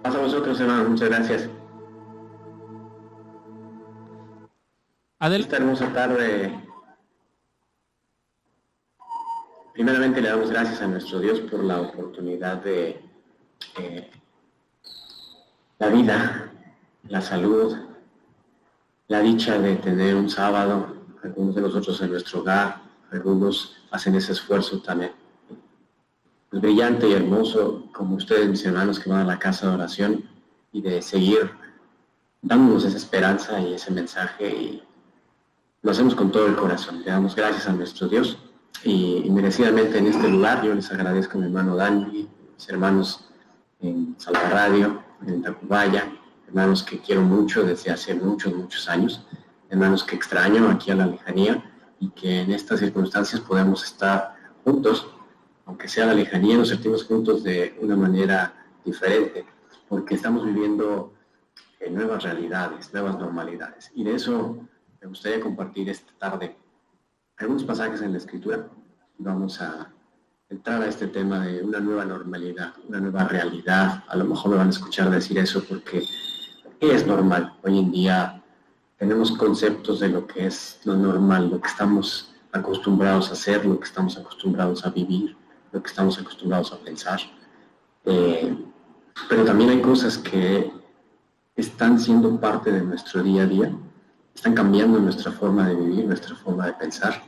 Paz a vosotros, hermanos, muchas gracias. Esta hermosa tarde, primeramente le damos gracias a nuestro Dios por la oportunidad de la vida, la salud, la dicha de tener un sábado, algunos de nosotros en nuestro hogar, algunos hacen ese esfuerzo también. Es brillante y hermoso, como ustedes, mis hermanos, que van a la casa de oración y de seguir dándonos esa esperanza y ese mensaje, y lo hacemos con todo el corazón. Le damos gracias a nuestro Dios y merecidamente en este lugar yo les agradezco a mi hermano Dani, mis hermanos en Salva Radio, en Tacubaya, hermanos que quiero mucho desde hace muchos años, hermanos que extraño aquí a la lejanía y que en estas circunstancias podemos estar juntos, aunque sea a la lejanía, nos sentimos juntos de una manera diferente, porque estamos viviendo nuevas realidades, nuevas normalidades. Y de eso me gustaría compartir esta tarde algunos pasajes en la Escritura. Vamos a entrar a este tema de una nueva normalidad, una nueva realidad. A lo mejor me van a escuchar decir eso porque es normal. Hoy en día tenemos conceptos de lo que es lo normal, lo que estamos acostumbrados a hacer, lo que estamos acostumbrados a vivir, lo que estamos acostumbrados a pensar. Pero también hay cosas que están siendo parte de nuestro día a día, están cambiando nuestra forma de vivir, nuestra forma de pensar,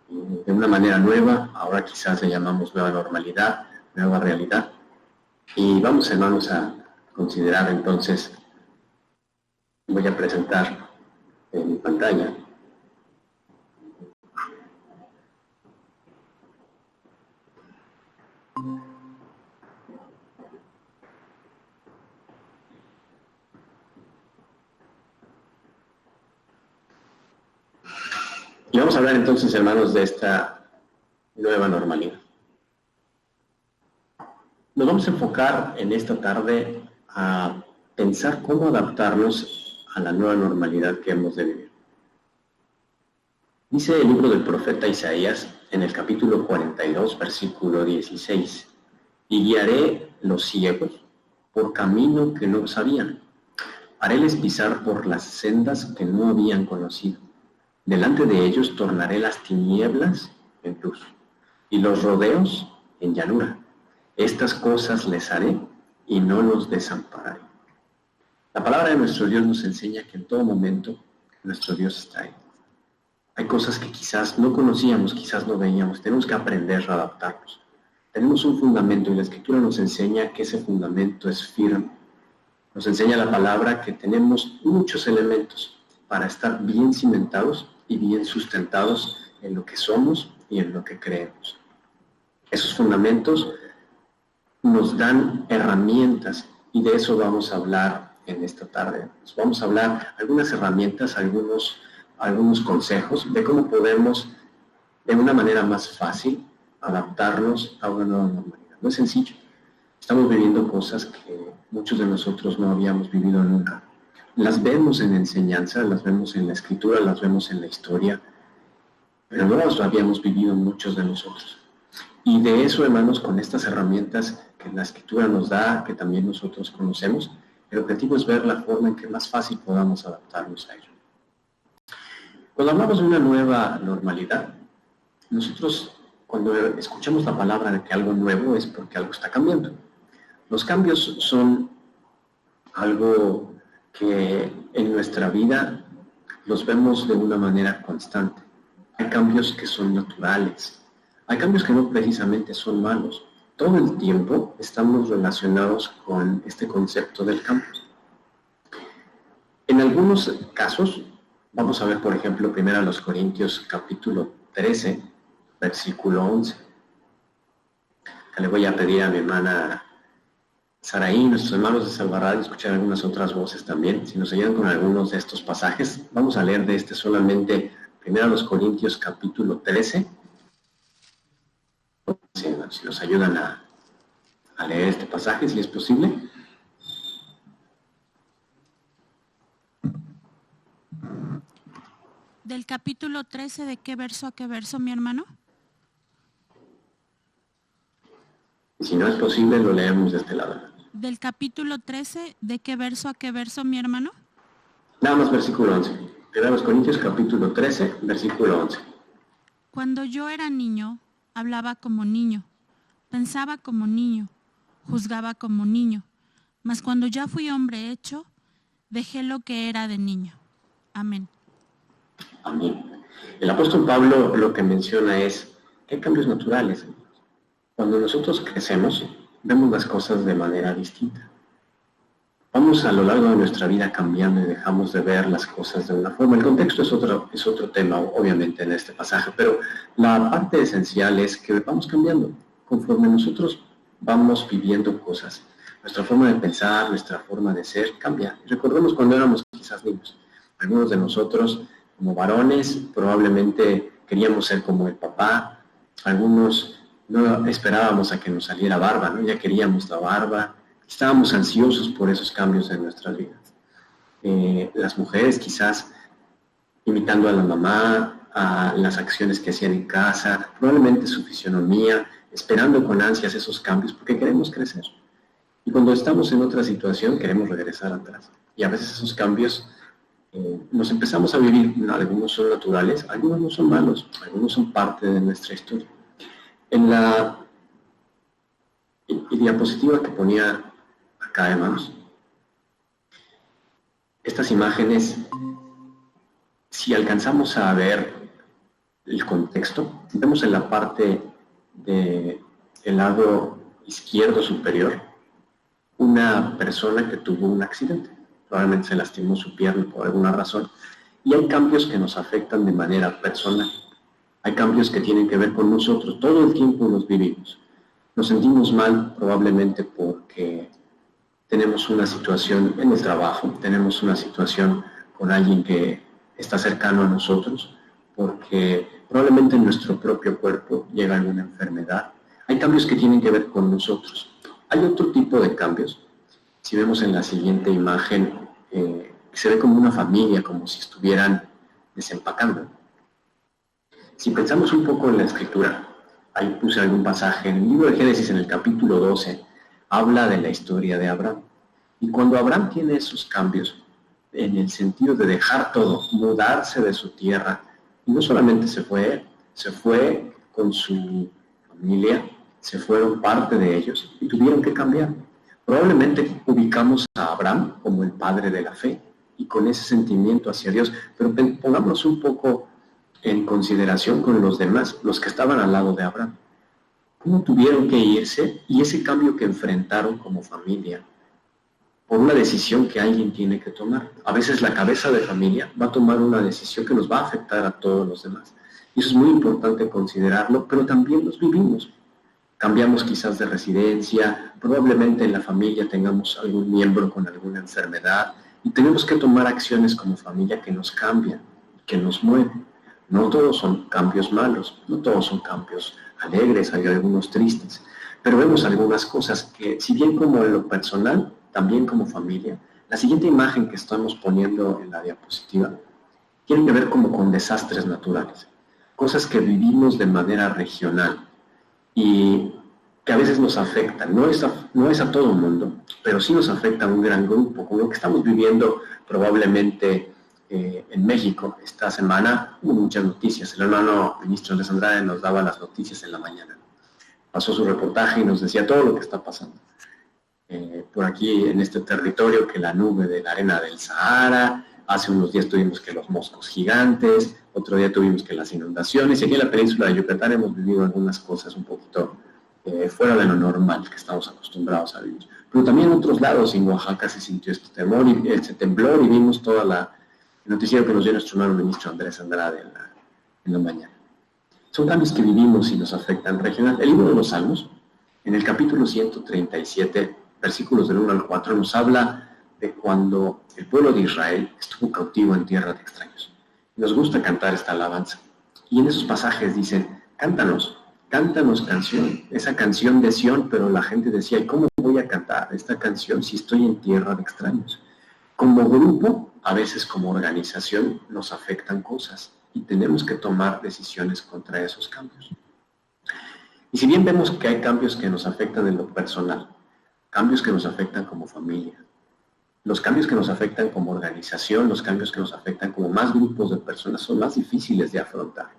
de una manera nueva. Ahora quizás le llamamos nueva normalidad, nueva realidad. Y vamos, hermanos, a considerar entonces, voy a presentar en mi pantalla y vamos a hablar entonces, hermanos, de esta nueva normalidad. Nos vamos a enfocar en esta tarde a pensar cómo adaptarnos a la nueva normalidad que hemos de vivir. Dice el libro del profeta Isaías en el capítulo 42, versículo 16, y guiaré los ciegos por camino que no sabían, haréles pisar por las sendas que no habían conocido. Delante de ellos tornaré las tinieblas en luz y los rodeos en llanura. Estas cosas les haré y no los desampararé. La palabra de nuestro Dios nos enseña que en todo momento nuestro Dios está ahí. Hay cosas que quizás no conocíamos, quizás no veíamos. Tenemos que aprender a adaptarnos. Tenemos un fundamento y la Escritura nos enseña que ese fundamento es firme. Nos enseña la palabra que tenemos muchos elementos para estar bien cimentados y bien sustentados en lo que somos y en lo que creemos. Esos fundamentos nos dan herramientas y de eso vamos a hablar en esta tarde. Vamos a hablar algunas herramientas, algunos consejos de cómo podemos de una manera más fácil adaptarnos a una nueva normalidad. No es sencillo. Estamos viviendo cosas que muchos de nosotros no habíamos vivido nunca. Las vemos en enseñanza, las vemos en la Escritura, las vemos en la historia, pero no las habíamos vivido muchos de nosotros. Y de eso, hermanos, con estas herramientas que la Escritura nos da, que también nosotros conocemos, el objetivo es ver la forma en que más fácil podamos adaptarnos a ello. Cuando hablamos de una nueva normalidad, nosotros cuando escuchamos la palabra de que algo nuevo es porque algo está cambiando. Los cambios son algo que en nuestra vida los vemos de una manera constante. Hay cambios que son naturales, hay cambios que no precisamente son malos. Todo el tiempo estamos relacionados con este concepto del cambio. En algunos casos, vamos a ver, por ejemplo, primero a los Corintios capítulo 13, versículo 11. Le voy a pedir a mi hermana Saraí, nuestros hermanos de Salva Radio, escuchar algunas otras voces también. Si nos ayudan con algunos de estos pasajes, vamos a leer de este solamente primero a los Corintios capítulo 13. Si nos ayudan a leer este pasaje, si es posible. Del capítulo 13, ¿de qué verso a qué verso, mi hermano? Si no es posible, lo leemos de este lado. Del capítulo 13, ¿de qué verso a qué verso, mi hermano? Nada más versículo 11. 1 Corintios capítulo 13, versículo 11. Cuando yo era niño, hablaba como niño, pensaba como niño, juzgaba como niño, mas cuando ya fui hombre hecho, dejé lo que era de niño. Amén. Amén. El apóstol Pablo lo que menciona es que hay cambios naturales. Cuando nosotros crecemos, vemos las cosas de manera distinta. Vamos a lo largo de nuestra vida cambiando y dejamos de ver las cosas de una forma. El contexto es otro tema, obviamente, en este pasaje, pero la parte esencial es que vamos cambiando. Conforme nosotros vamos viviendo cosas, nuestra forma de pensar, nuestra forma de ser cambia. Recordemos cuando éramos quizás niños. Algunos de nosotros, como varones, probablemente queríamos ser como el papá. Algunos no esperábamos a que nos saliera barba, ¿no? Ya queríamos la barba. Estábamos ansiosos por esos cambios en nuestras vidas. Las mujeres quizás imitando a la mamá, a las acciones que hacían en casa, probablemente su fisionomía, esperando con ansias esos cambios porque queremos crecer. Y cuando estamos en otra situación queremos regresar atrás. Y a veces esos cambios nos empezamos a vivir, algunos son naturales, algunos no son malos, algunos son parte de nuestra historia. En la diapositiva que ponía acá, hermanos, estas imágenes, si alcanzamos a ver el contexto, vemos en la parte del lado izquierdo superior una persona que tuvo un accidente, probablemente se lastimó su pierna por alguna razón, y hay cambios que nos afectan de manera personal, hay cambios que tienen que ver con nosotros, todo el tiempo los vivimos. Nos sentimos mal probablemente porque tenemos una situación en el trabajo, tenemos una situación con alguien que está cercano a nosotros, porque probablemente en nuestro propio cuerpo llega alguna enfermedad. Hay cambios que tienen que ver con nosotros. Hay otro tipo de cambios. Si vemos en la siguiente imagen, se ve como una familia, como si estuvieran desempacando. Si pensamos un poco en la Escritura, ahí puse algún pasaje, en el libro de Génesis, en el capítulo 12, habla de la historia de Abraham. Y cuando Abraham tiene esos cambios, en el sentido de dejar todo, mudarse de su tierra, y no solamente se fue con su familia, se fueron parte de ellos y tuvieron que cambiar. Probablemente ubicamos a Abraham como el padre de la fe y con ese sentimiento hacia Dios, pero pongámonos un poco en consideración con los demás, los que estaban al lado de Abraham. ¿Cómo tuvieron que irse? Y ese cambio que enfrentaron como familia, por una decisión que alguien tiene que tomar. A veces la cabeza de familia va a tomar una decisión que nos va a afectar a todos los demás. Y eso es muy importante considerarlo, pero también los vivimos. Cambiamos quizás de residencia, probablemente en la familia tengamos algún miembro con alguna enfermedad y tenemos que tomar acciones como familia que nos cambian, que nos mueven. No todos son cambios malos, no todos son cambios alegres, hay algunos tristes, pero vemos algunas cosas que, si bien como en lo personal, también como familia, la siguiente imagen que estamos poniendo en la diapositiva tiene que ver como con desastres naturales, cosas que vivimos de manera regional y que a veces nos afectan, no es a todo el mundo, pero sí nos afecta a un gran grupo, como lo que estamos viviendo probablemente en México. Esta semana hubo muchas noticias, el hermano ministro Andrés Andrade nos daba las noticias en la mañana, pasó su reportaje y nos decía todo lo que está pasando. Por aquí en este territorio, que la nube de la arena del Sahara, hace unos días tuvimos que los moscos gigantes, otro día tuvimos que las inundaciones, y aquí en la península de Yucatán hemos vivido algunas cosas un poquito fuera de lo normal que estamos acostumbrados a vivir. Pero también en otros lados, en Oaxaca se sintió este temor, este temblor, y vimos toda el noticiero que nos dio nuestro hermano ministro Andrés Andrade en la mañana. Son cambios que vivimos y nos afectan regional. El libro de los Salmos, en el capítulo 137, versículos del 1 al 4, nos habla de cuando el pueblo de Israel estuvo cautivo en tierra de extraños. Nos gusta cantar esta alabanza. Y en esos pasajes dicen, cántanos canción, esa canción de Sión, pero la gente decía, ¿y cómo voy a cantar esta canción si estoy en tierra de extraños? Como grupo, a veces como organización, nos afectan cosas y tenemos que tomar decisiones contra esos cambios. Y si bien vemos que hay cambios que nos afectan en lo personal, cambios que nos afectan como familia, los cambios que nos afectan como organización, los cambios que nos afectan como más grupos de personas son más difíciles de afrontar.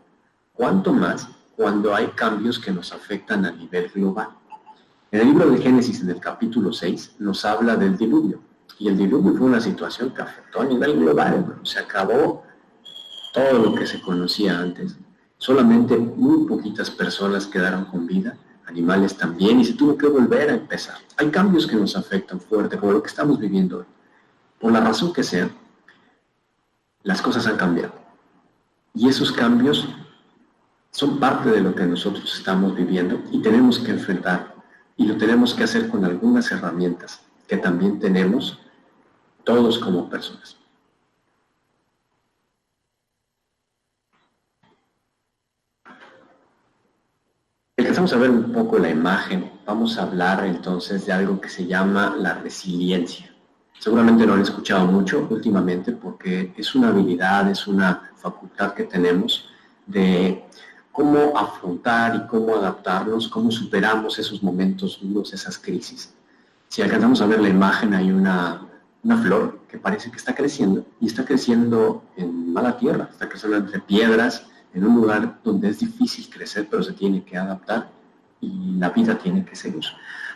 ¿Cuánto más cuando hay cambios que nos afectan a nivel global? En el libro de Génesis, en el capítulo 6, nos habla del diluvio. Y el diluvio fue una situación que afectó a nivel global. Se acabó todo lo que se conocía antes. Solamente muy poquitas personas quedaron con vida, animales también, y se tuvo que volver a empezar. Hay cambios que nos afectan fuerte, como lo que estamos viviendo hoy. Por la razón que sea, las cosas han cambiado. Y esos cambios son parte de lo que nosotros estamos viviendo y tenemos que enfrentar. Y lo tenemos que hacer con algunas herramientas que también tenemos todos como personas. Empezamos a ver un poco la imagen. Vamos a hablar entonces de algo que se llama la resiliencia. Seguramente lo han escuchado mucho últimamente porque es una habilidad, es una facultad que tenemos de cómo afrontar y cómo adaptarnos, cómo superamos esos momentos duros, esas crisis. Si alcanzamos a ver la imagen, hay una flor que parece que está creciendo y está creciendo en mala tierra, está creciendo entre piedras, en un lugar donde es difícil crecer, pero se tiene que adaptar y la vida tiene que seguir.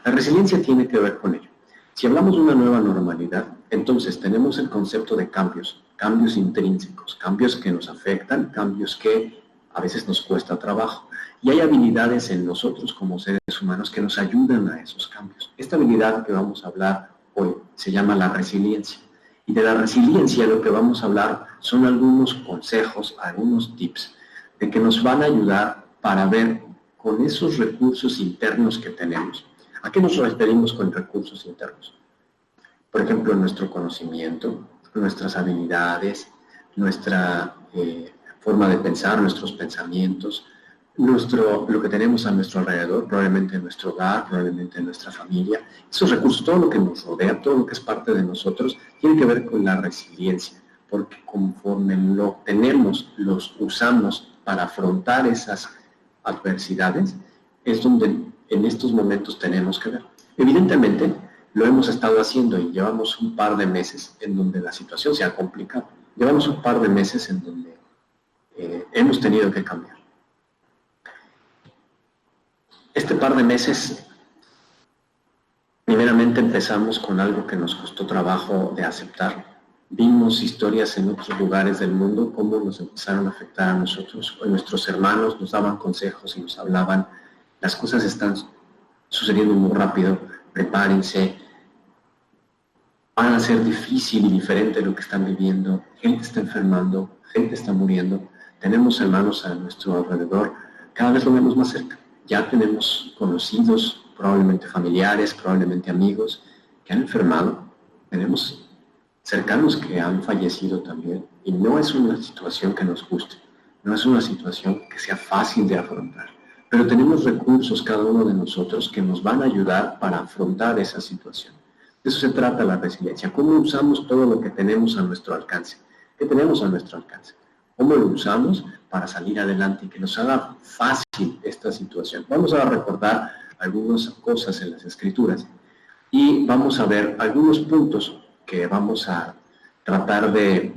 La resiliencia tiene que ver con ello. Si hablamos de una nueva normalidad, entonces tenemos el concepto de cambios intrínsecos, cambios que nos afectan, cambios que a veces nos cuesta trabajo. Y hay habilidades en nosotros como seres humanos que nos ayudan a esos cambios. Esta habilidad que vamos a hablar hoy se llama la resiliencia. Y de la resiliencia lo que vamos a hablar son algunos consejos, algunos tips de que nos van a ayudar para ver con esos recursos internos que tenemos. ¿A qué nos referimos con recursos internos? Por ejemplo, nuestro conocimiento, nuestras habilidades, nuestra forma de pensar, nuestros pensamientos, lo que tenemos a nuestro alrededor, probablemente en nuestro hogar, probablemente en nuestra familia. Esos recursos, todo lo que nos rodea, todo lo que es parte de nosotros, tiene que ver con la resiliencia, porque conforme lo tenemos, los usamos para afrontar esas adversidades, es donde en estos momentos tenemos que ver. Evidentemente, lo hemos estado haciendo y llevamos un par de meses en donde la situación se ha complicado. Llevamos un par de meses en donde hemos tenido que cambiar. Este par de meses, primeramente empezamos con algo que nos costó trabajo de aceptar. Vimos historias en otros lugares del mundo, cómo nos empezaron a afectar a nosotros. Nuestros hermanos nos daban consejos y nos hablaban, las cosas están sucediendo muy rápido, prepárense, van a ser difícil y diferente lo que están viviendo, gente está enfermando, gente está muriendo, tenemos hermanos a nuestro alrededor, cada vez lo vemos más cerca. Ya tenemos conocidos, probablemente familiares, probablemente amigos, que han enfermado. Tenemos cercanos que han fallecido también. Y no es una situación que nos guste. No es una situación que sea fácil de afrontar. Pero tenemos recursos, cada uno de nosotros, que nos van a ayudar para afrontar esa situación. De eso se trata la resiliencia. ¿Cómo usamos todo lo que tenemos a nuestro alcance? ¿Qué tenemos a nuestro alcance? ¿Cómo lo usamos para salir adelante y que nos haga fácil esta situación? Vamos a recordar algunas cosas en las Escrituras y vamos a ver algunos puntos que vamos a tratar de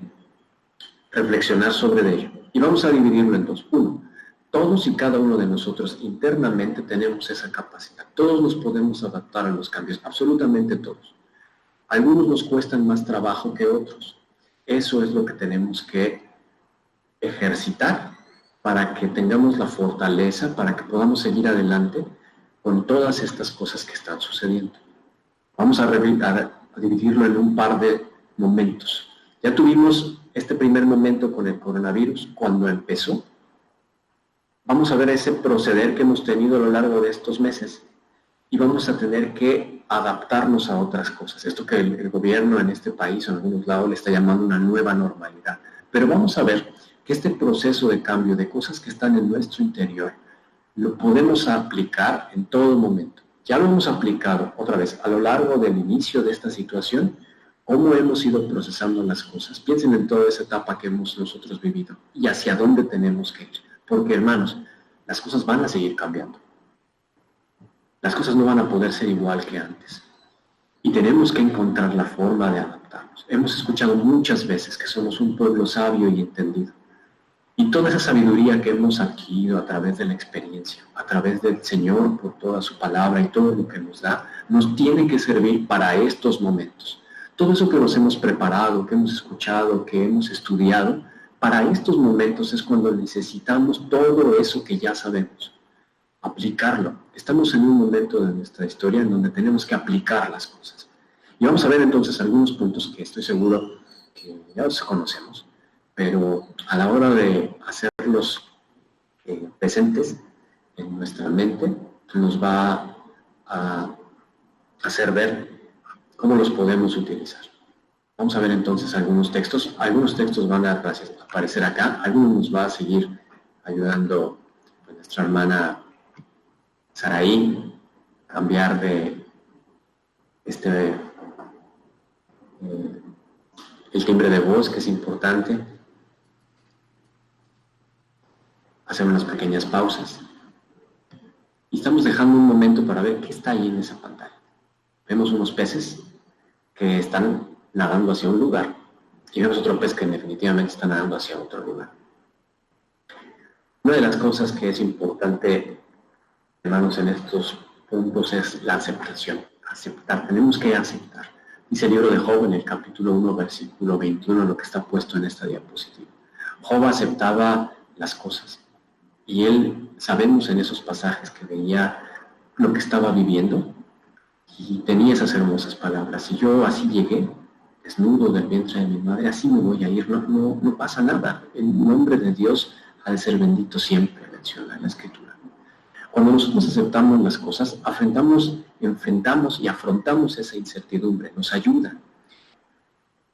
reflexionar sobre ello. Y vamos a dividirlo en dos. Uno, todos y cada uno de nosotros internamente tenemos esa capacidad. Todos nos podemos adaptar a los cambios, absolutamente todos. Algunos nos cuestan más trabajo que otros. Eso es lo que tenemos que ejercitar para que tengamos la fortaleza, para que podamos seguir adelante con todas estas cosas que están sucediendo. Vamos a dividirlo en un par de momentos. Ya tuvimos este primer momento con el coronavirus, cuando empezó. Vamos a ver ese proceder que hemos tenido a lo largo de estos meses y vamos a tener que adaptarnos a otras cosas. Esto que el gobierno en este país o en algunos lados le está llamando una nueva normalidad. Pero vamos a ver que este proceso de cambio de cosas que están en nuestro interior lo podemos aplicar en todo momento. Ya lo hemos aplicado otra vez a lo largo del inicio de esta situación, cómo hemos ido procesando las cosas. Piensen en toda esa etapa que hemos nosotros vivido y hacia dónde tenemos que ir. Porque, hermanos, las cosas van a seguir cambiando. Las cosas no van a poder ser igual que antes. y tenemos que encontrar la forma de adaptarnos. Hemos escuchado muchas veces que somos un pueblo sabio y entendido. Y toda esa sabiduría que hemos adquirido a través de la experiencia, a través del Señor por toda su palabra y todo lo que nos da, nos tiene que servir para estos momentos. Todo eso que nos hemos preparado, que hemos escuchado, que hemos estudiado, para estos momentos es cuando necesitamos todo eso que ya sabemos, aplicarlo. Estamos en un momento de nuestra historia en donde tenemos que aplicar las cosas. Y vamos a ver entonces algunos puntos que estoy seguro que ya los conocemos, pero a la hora de hacerlos presentes en nuestra mente, nos va a hacer ver cómo los podemos utilizar. Vamos a ver entonces algunos textos. Algunos textos van a aparecer acá, algunos nos va a seguir ayudando nuestra hermana Saraí, cambiar de el timbre de voz, que es importante. Hacer unas pequeñas pausas. Y estamos dejando un momento para ver qué está ahí en esa pantalla. Vemos unos peces que están nadando hacia un lugar y vemos otro pez que definitivamente está nadando hacia otro lugar. Una de las cosas que es importante, hermanos, en estos puntos es la aceptación. Aceptar, tenemos que aceptar. Dice el libro de Job en el capítulo 1, versículo 21, lo que está puesto en esta diapositiva. Job aceptaba las cosas y él, sabemos en esos pasajes que veía lo que estaba viviendo y tenía esas hermosas palabras. Si yo así llegué, desnudo del vientre de mi madre, así me voy a ir, no pasa nada. El nombre de Dios ha de ser bendito siempre, menciona la Escritura. Cuando nosotros aceptamos las cosas, enfrentamos y afrontamos esa incertidumbre, nos ayuda.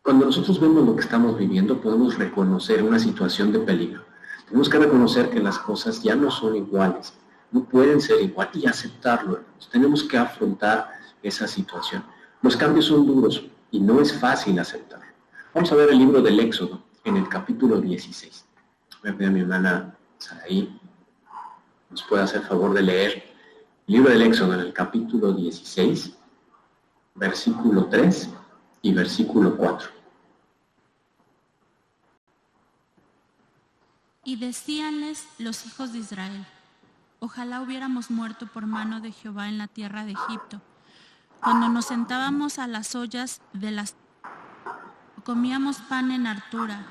Cuando nosotros vemos lo que estamos viviendo, podemos reconocer una situación de peligro. Tenemos que reconocer que las cosas ya no son iguales, no pueden ser igual y aceptarlo, hermanos. Tenemos que afrontar esa situación. Los cambios son duros y no es fácil aceptarlo. Vamos a ver el libro del Éxodo en el capítulo 16. Voy a pedir a mi hermana Saraí nos puede hacer favor de leer el libro del Éxodo en el capítulo 16, versículo 3 y versículo 4. Y decíanles los hijos de Israel: ojalá hubiéramos muerto por mano de Jehová en la tierra de Egipto, cuando nos sentábamos a las ollas de las... comíamos pan en hartura,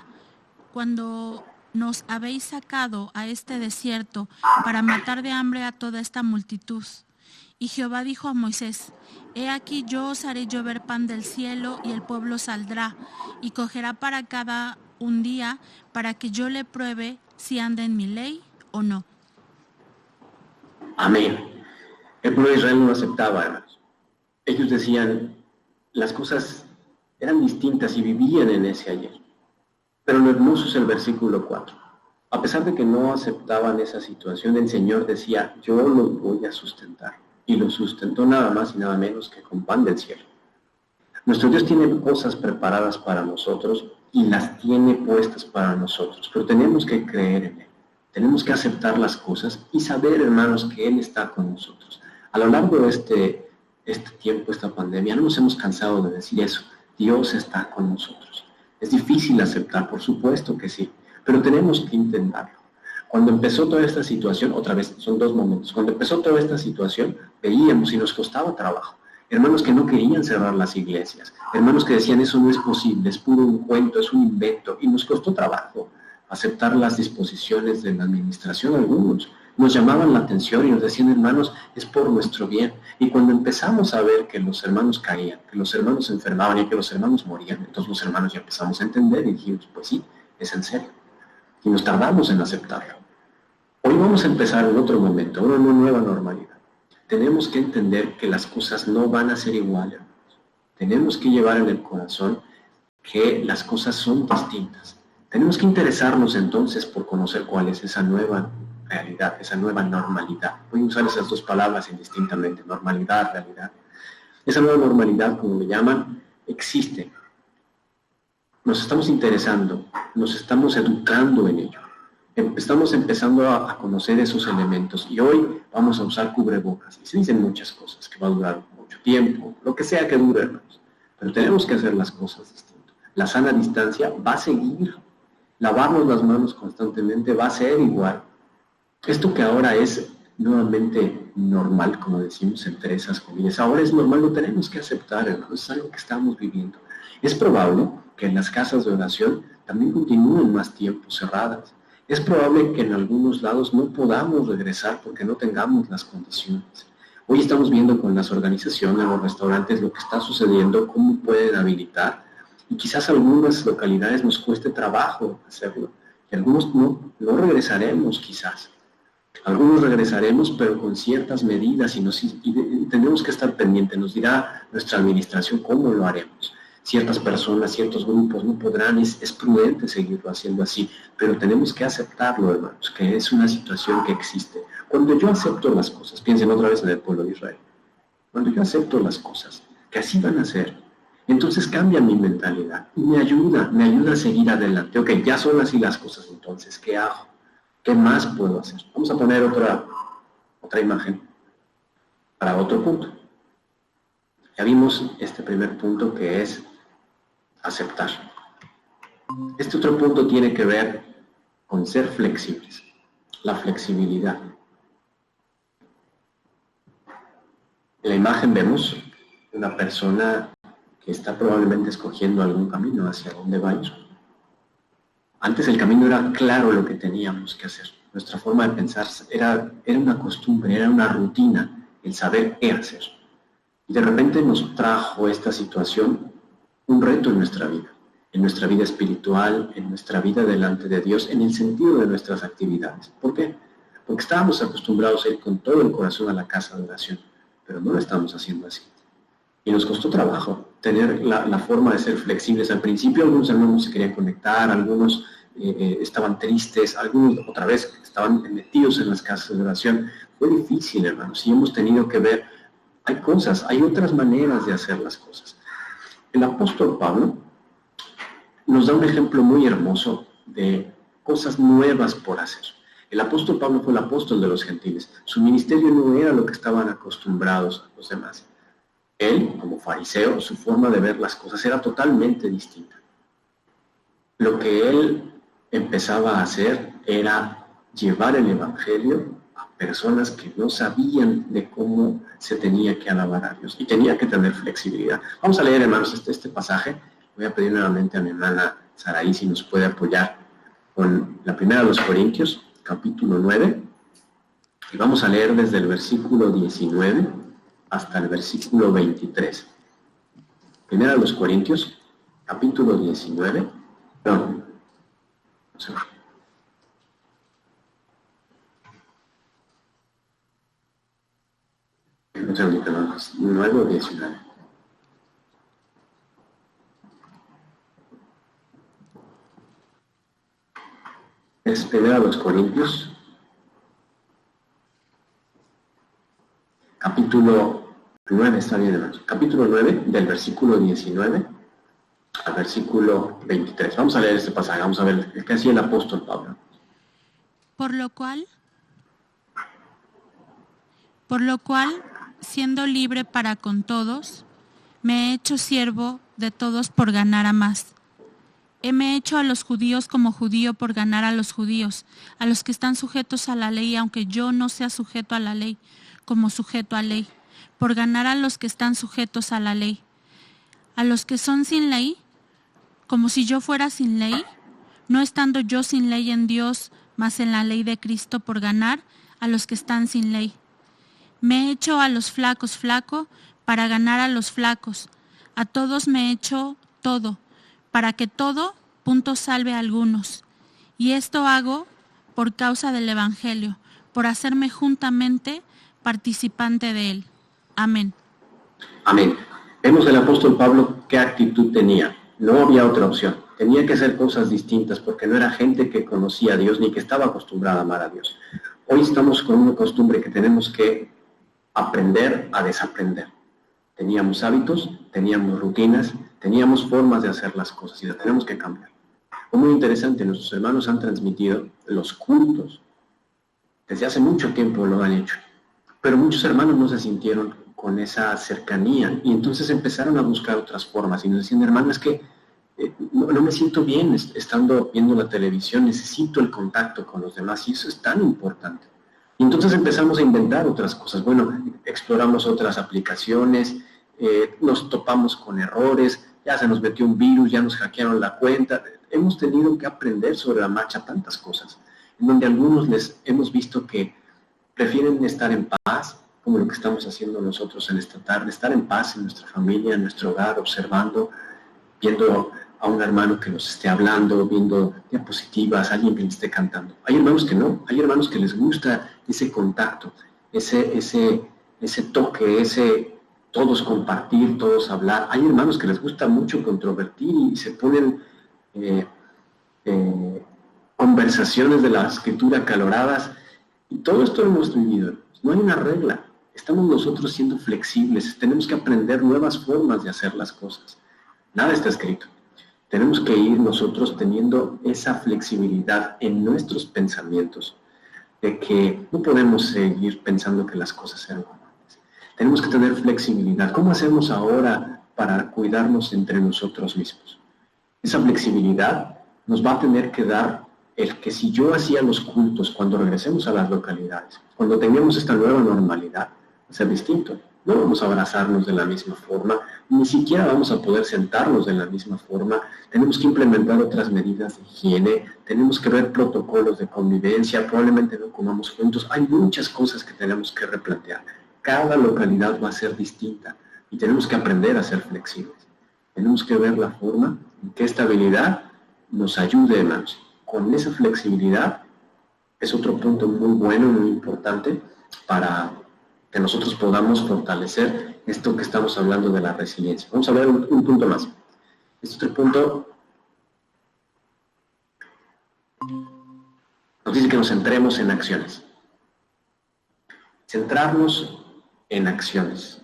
cuando nos habéis sacado a este desierto para matar de hambre a toda esta multitud. Y Jehová dijo a Moisés: he aquí yo os haré llover pan del cielo, y el pueblo saldrá, y cogerá para cada un día, para que yo le pruebe si anda en mi ley o no. Amén. El pueblo de Israel no aceptaba, hermanos. Ellos decían, las cosas eran distintas y vivían en ese ayer. Pero lo hermoso es el versículo 4. A pesar de que no aceptaban esa situación, el Señor decía, yo los voy a sustentar. Y lo sustentó nada más y nada menos que con pan del cielo. Nuestro Dios tiene cosas preparadas para nosotros y las tiene puestas para nosotros. Pero tenemos que creer en Él. Tenemos que aceptar las cosas y saber, hermanos, que Él está con nosotros. A lo largo de este tiempo, esta pandemia, no nos hemos cansado de decir eso. Dios está con nosotros. Es difícil aceptar, por supuesto que sí, pero tenemos que intentarlo. Cuando empezó toda esta situación, otra vez, son dos momentos. Cuando empezó toda esta situación, veíamos y nos costaba trabajo. Hermanos que no querían cerrar las iglesias. Hermanos que decían, eso no es posible, es puro un cuento, es un invento. Y nos costó trabajo aceptar las disposiciones de la administración. Algunos nos llamaban la atención y nos decían, hermanos, es por nuestro bien. Y cuando empezamos a ver que los hermanos caían, que los hermanos se enfermaban y que los hermanos morían, entonces los hermanos ya empezamos a entender y dijimos, pues sí, es en serio. Y nos tardamos en aceptarlo. Hoy vamos a empezar en otro momento, una nueva normalidad. Tenemos que entender que las cosas no van a ser iguales. Tenemos que llevar en el corazón que las cosas son distintas. Tenemos que interesarnos entonces por conocer cuál es esa nueva realidad, esa nueva normalidad. Voy a usar esas dos palabras indistintamente, normalidad, realidad. Esa nueva normalidad, como le llaman, existe. Nos estamos interesando, nos estamos educando en ello. Estamos empezando a conocer esos elementos y hoy vamos a usar cubrebocas. Y se dicen muchas cosas que va a durar mucho. mucho tiempo, lo que sea que dure, hermanos. Pero tenemos que hacer las cosas distintas. La sana distancia va a seguir. Lavarnos las manos constantemente va a ser igual. Esto que ahora es nuevamente normal, como decimos entre esas comillas, ahora es normal, lo tenemos que aceptar, hermanos, es algo que estamos viviendo. Es probable que en las casas de oración también continúen más tiempo cerradas. Es probable que en algunos lados no podamos regresar porque no tengamos las condiciones. Hoy estamos viendo con las organizaciones, los restaurantes, lo que está sucediendo, cómo pueden habilitar, y quizás algunas localidades nos cueste trabajo hacerlo, y algunos no regresaremos quizás. Algunos regresaremos, pero con ciertas medidas y tenemos que estar pendientes. Nos dirá nuestra administración cómo lo haremos. Ciertas personas, ciertos grupos no podrán, es prudente seguirlo haciendo así, pero tenemos que aceptarlo, hermanos, que es una situación que existe. Cuando yo acepto las cosas, piensen otra vez en el pueblo de Israel, cuando yo acepto las cosas, que así van a ser, entonces cambia mi mentalidad y me ayuda a seguir adelante. Ok, ya son así las cosas, entonces, ¿qué hago? ¿Qué más puedo hacer? Vamos a poner otra imagen para otro punto. Ya vimos este primer punto que es aceptar. Este otro punto tiene que ver con ser flexibles, la flexibilidad. En la imagen vemos una persona que está probablemente escogiendo algún camino hacia dónde va a ir. Antes el camino era claro lo que teníamos que hacer. Nuestra forma de pensar era una costumbre, era una rutina, el saber qué hacer. Y de repente nos trajo esta situación un reto en nuestra vida espiritual, en nuestra vida delante de Dios, en el sentido de nuestras actividades. ¿Por qué? Porque estábamos acostumbrados a ir con todo el corazón a la casa de oración, pero no lo estamos haciendo así. Y nos costó trabajo tener la forma de ser flexibles. Al principio algunos hermanos se querían conectar, algunos estaban tristes, algunos otra vez estaban metidos en las casas de oración. Fue difícil, hermanos, y hemos tenido que ver, hay otras maneras de hacer las cosas. El apóstol Pablo nos da un ejemplo muy hermoso de cosas nuevas por hacer. El apóstol Pablo fue el apóstol de los gentiles. Su ministerio no era lo que estaban acostumbrados los demás. Él, como fariseo, su forma de ver las cosas era totalmente distinta. Lo que él empezaba a hacer era llevar el evangelio a personas que no sabían de cómo se tenía que alabar a Dios y tenía que tener flexibilidad. Vamos a leer, hermanos, este pasaje. Voy a pedir nuevamente a mi hermana Saraí si nos puede apoyar con la primera de los Corintios, capítulo 9, y vamos a leer desde el versículo 19 hasta el versículo 23. Primera de los Corintios, capítulo 19, no sé. Un segundito, no, 9 o 19. Es Primera de los Corintios, capítulo 9, está bien, hermanos. Capítulo 9, del versículo 19 al versículo 23. Vamos a leer este pasaje, vamos a ver qué hacía el apóstol Pablo. Por lo cual, siendo libre para con todos, me he hecho siervo de todos por ganar a más. Heme hecho a los judíos como judío por ganar a los judíos, a los que están sujetos a la ley, aunque yo no sea sujeto a la ley, como sujeto a ley, por ganar a los que están sujetos a la ley. A los que son sin ley, como si yo fuera sin ley, no estando yo sin ley en Dios, mas en la ley de Cristo, por ganar a los que están sin ley. Me he hecho a los flacos flaco, para ganar a los flacos. A todos me he hecho todo, para que todo salve a algunos. Y esto hago por causa del Evangelio, por hacerme juntamente participante de él. Amén. Amén. Vemos el apóstol Pablo qué actitud tenía. No había otra opción. Tenía que hacer cosas distintas porque no era gente que conocía a Dios ni que estaba acostumbrada a amar a Dios. Hoy estamos con una costumbre que tenemos que aprender a desaprender. Teníamos hábitos, teníamos rutinas, teníamos formas de hacer las cosas y las tenemos que cambiar. Fue muy interesante, nuestros hermanos han transmitido los cultos. Desde hace mucho tiempo lo han hecho, pero muchos hermanos no se sintieron con esa cercanía. Y entonces empezaron a buscar otras formas y nos decían, hermano, es que no me siento bien estando viendo la televisión, necesito el contacto con los demás y eso es tan importante. Y entonces empezamos a inventar otras cosas. Bueno, exploramos otras aplicaciones, nos topamos con errores, ya se nos metió un virus, ya nos hackearon la cuenta. Hemos tenido que aprender sobre la marcha tantas cosas, en donde algunos les hemos visto que prefieren estar en paz, como lo que estamos haciendo nosotros en esta tarde, estar en paz en nuestra familia, en nuestro hogar, observando, viendo a un hermano que nos esté hablando, viendo diapositivas, alguien que le esté cantando. Hay hermanos que no, hay hermanos que les gusta ese contacto, ese toque, ese todos compartir, todos hablar. Hay hermanos que les gusta mucho controvertir y se ponen conversaciones de la escritura acaloradas. Y todo esto lo hemos vivido. No hay una regla. Estamos nosotros siendo flexibles. Tenemos que aprender nuevas formas de hacer las cosas. Nada está escrito. Tenemos que ir nosotros teniendo esa flexibilidad en nuestros pensamientos, de que no podemos seguir pensando que las cosas sean como antes. Tenemos que tener flexibilidad. ¿Cómo hacemos ahora para cuidarnos entre nosotros mismos? Esa flexibilidad nos va a tener que dar el que si yo hacía los cultos cuando regresemos a las localidades, cuando tengamos esta nueva normalidad, va a ser distinto. No vamos a abrazarnos de la misma forma, ni siquiera vamos a poder sentarnos de la misma forma. Tenemos que implementar otras medidas de higiene, tenemos que ver protocolos de convivencia, probablemente no comamos juntos. Hay muchas cosas que tenemos que replantear. Cada localidad va a ser distinta y tenemos que aprender a ser flexibles. Tenemos que ver la forma en que esta habilidad nos ayude, hermanos. Con esa flexibilidad es otro punto muy bueno, muy importante para que nosotros podamos fortalecer esto que estamos hablando de la resiliencia. Vamos a ver un punto más. Este otro punto nos dice que nos centremos en acciones. Centrarnos en acciones.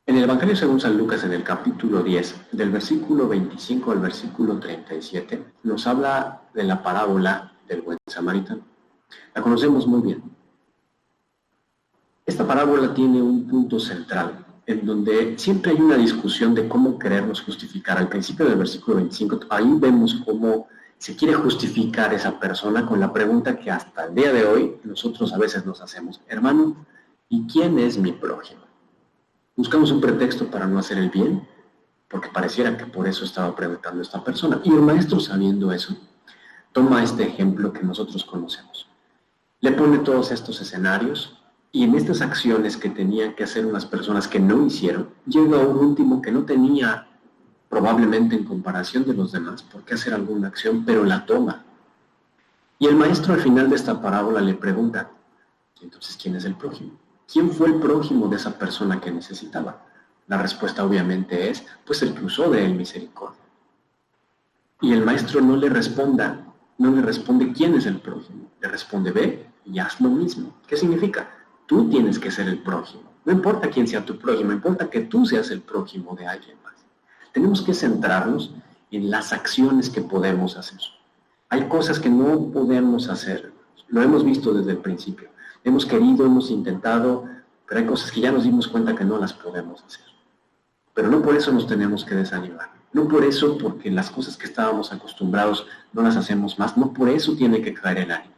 En el Evangelio según San Lucas, en el capítulo 10, del versículo 25 al versículo 37, nos habla de la parábola del buen samaritano. La conocemos muy bien. Esta parábola tiene un punto central, en donde siempre hay una discusión de cómo querernos justificar. Al principio del versículo 25, ahí vemos cómo se quiere justificar esa persona con la pregunta que hasta el día de hoy nosotros a veces nos hacemos. Hermano, ¿y quién es mi prójimo? Buscamos un pretexto para no hacer el bien, porque pareciera que por eso estaba preguntando esta persona. Y el maestro, sabiendo eso, toma este ejemplo que nosotros conocemos. Le pone todos estos escenarios, y en estas acciones que tenían que hacer unas personas que no hicieron, llega un último que no tenía, probablemente en comparación de los demás, por qué hacer alguna acción, pero la toma. Y el maestro al final de esta parábola le pregunta, entonces, ¿quién es el prójimo? ¿Quién fue el prójimo de esa persona que necesitaba? La respuesta obviamente es, pues el que usó de él misericordia. Y el maestro no le responde quién es el prójimo, le responde, ve y haz lo mismo. ¿Qué significa? Tú tienes que ser el prójimo. No importa quién sea tu prójimo, importa que tú seas el prójimo de alguien más. Tenemos que centrarnos en las acciones que podemos hacer. Hay cosas que no podemos hacer, lo hemos visto desde el principio. Hemos querido, hemos intentado, pero hay cosas que ya nos dimos cuenta que no las podemos hacer. Pero no por eso nos tenemos que desanimar. No por eso, porque las cosas que estábamos acostumbrados no las hacemos más. No por eso tiene que caer el ánimo.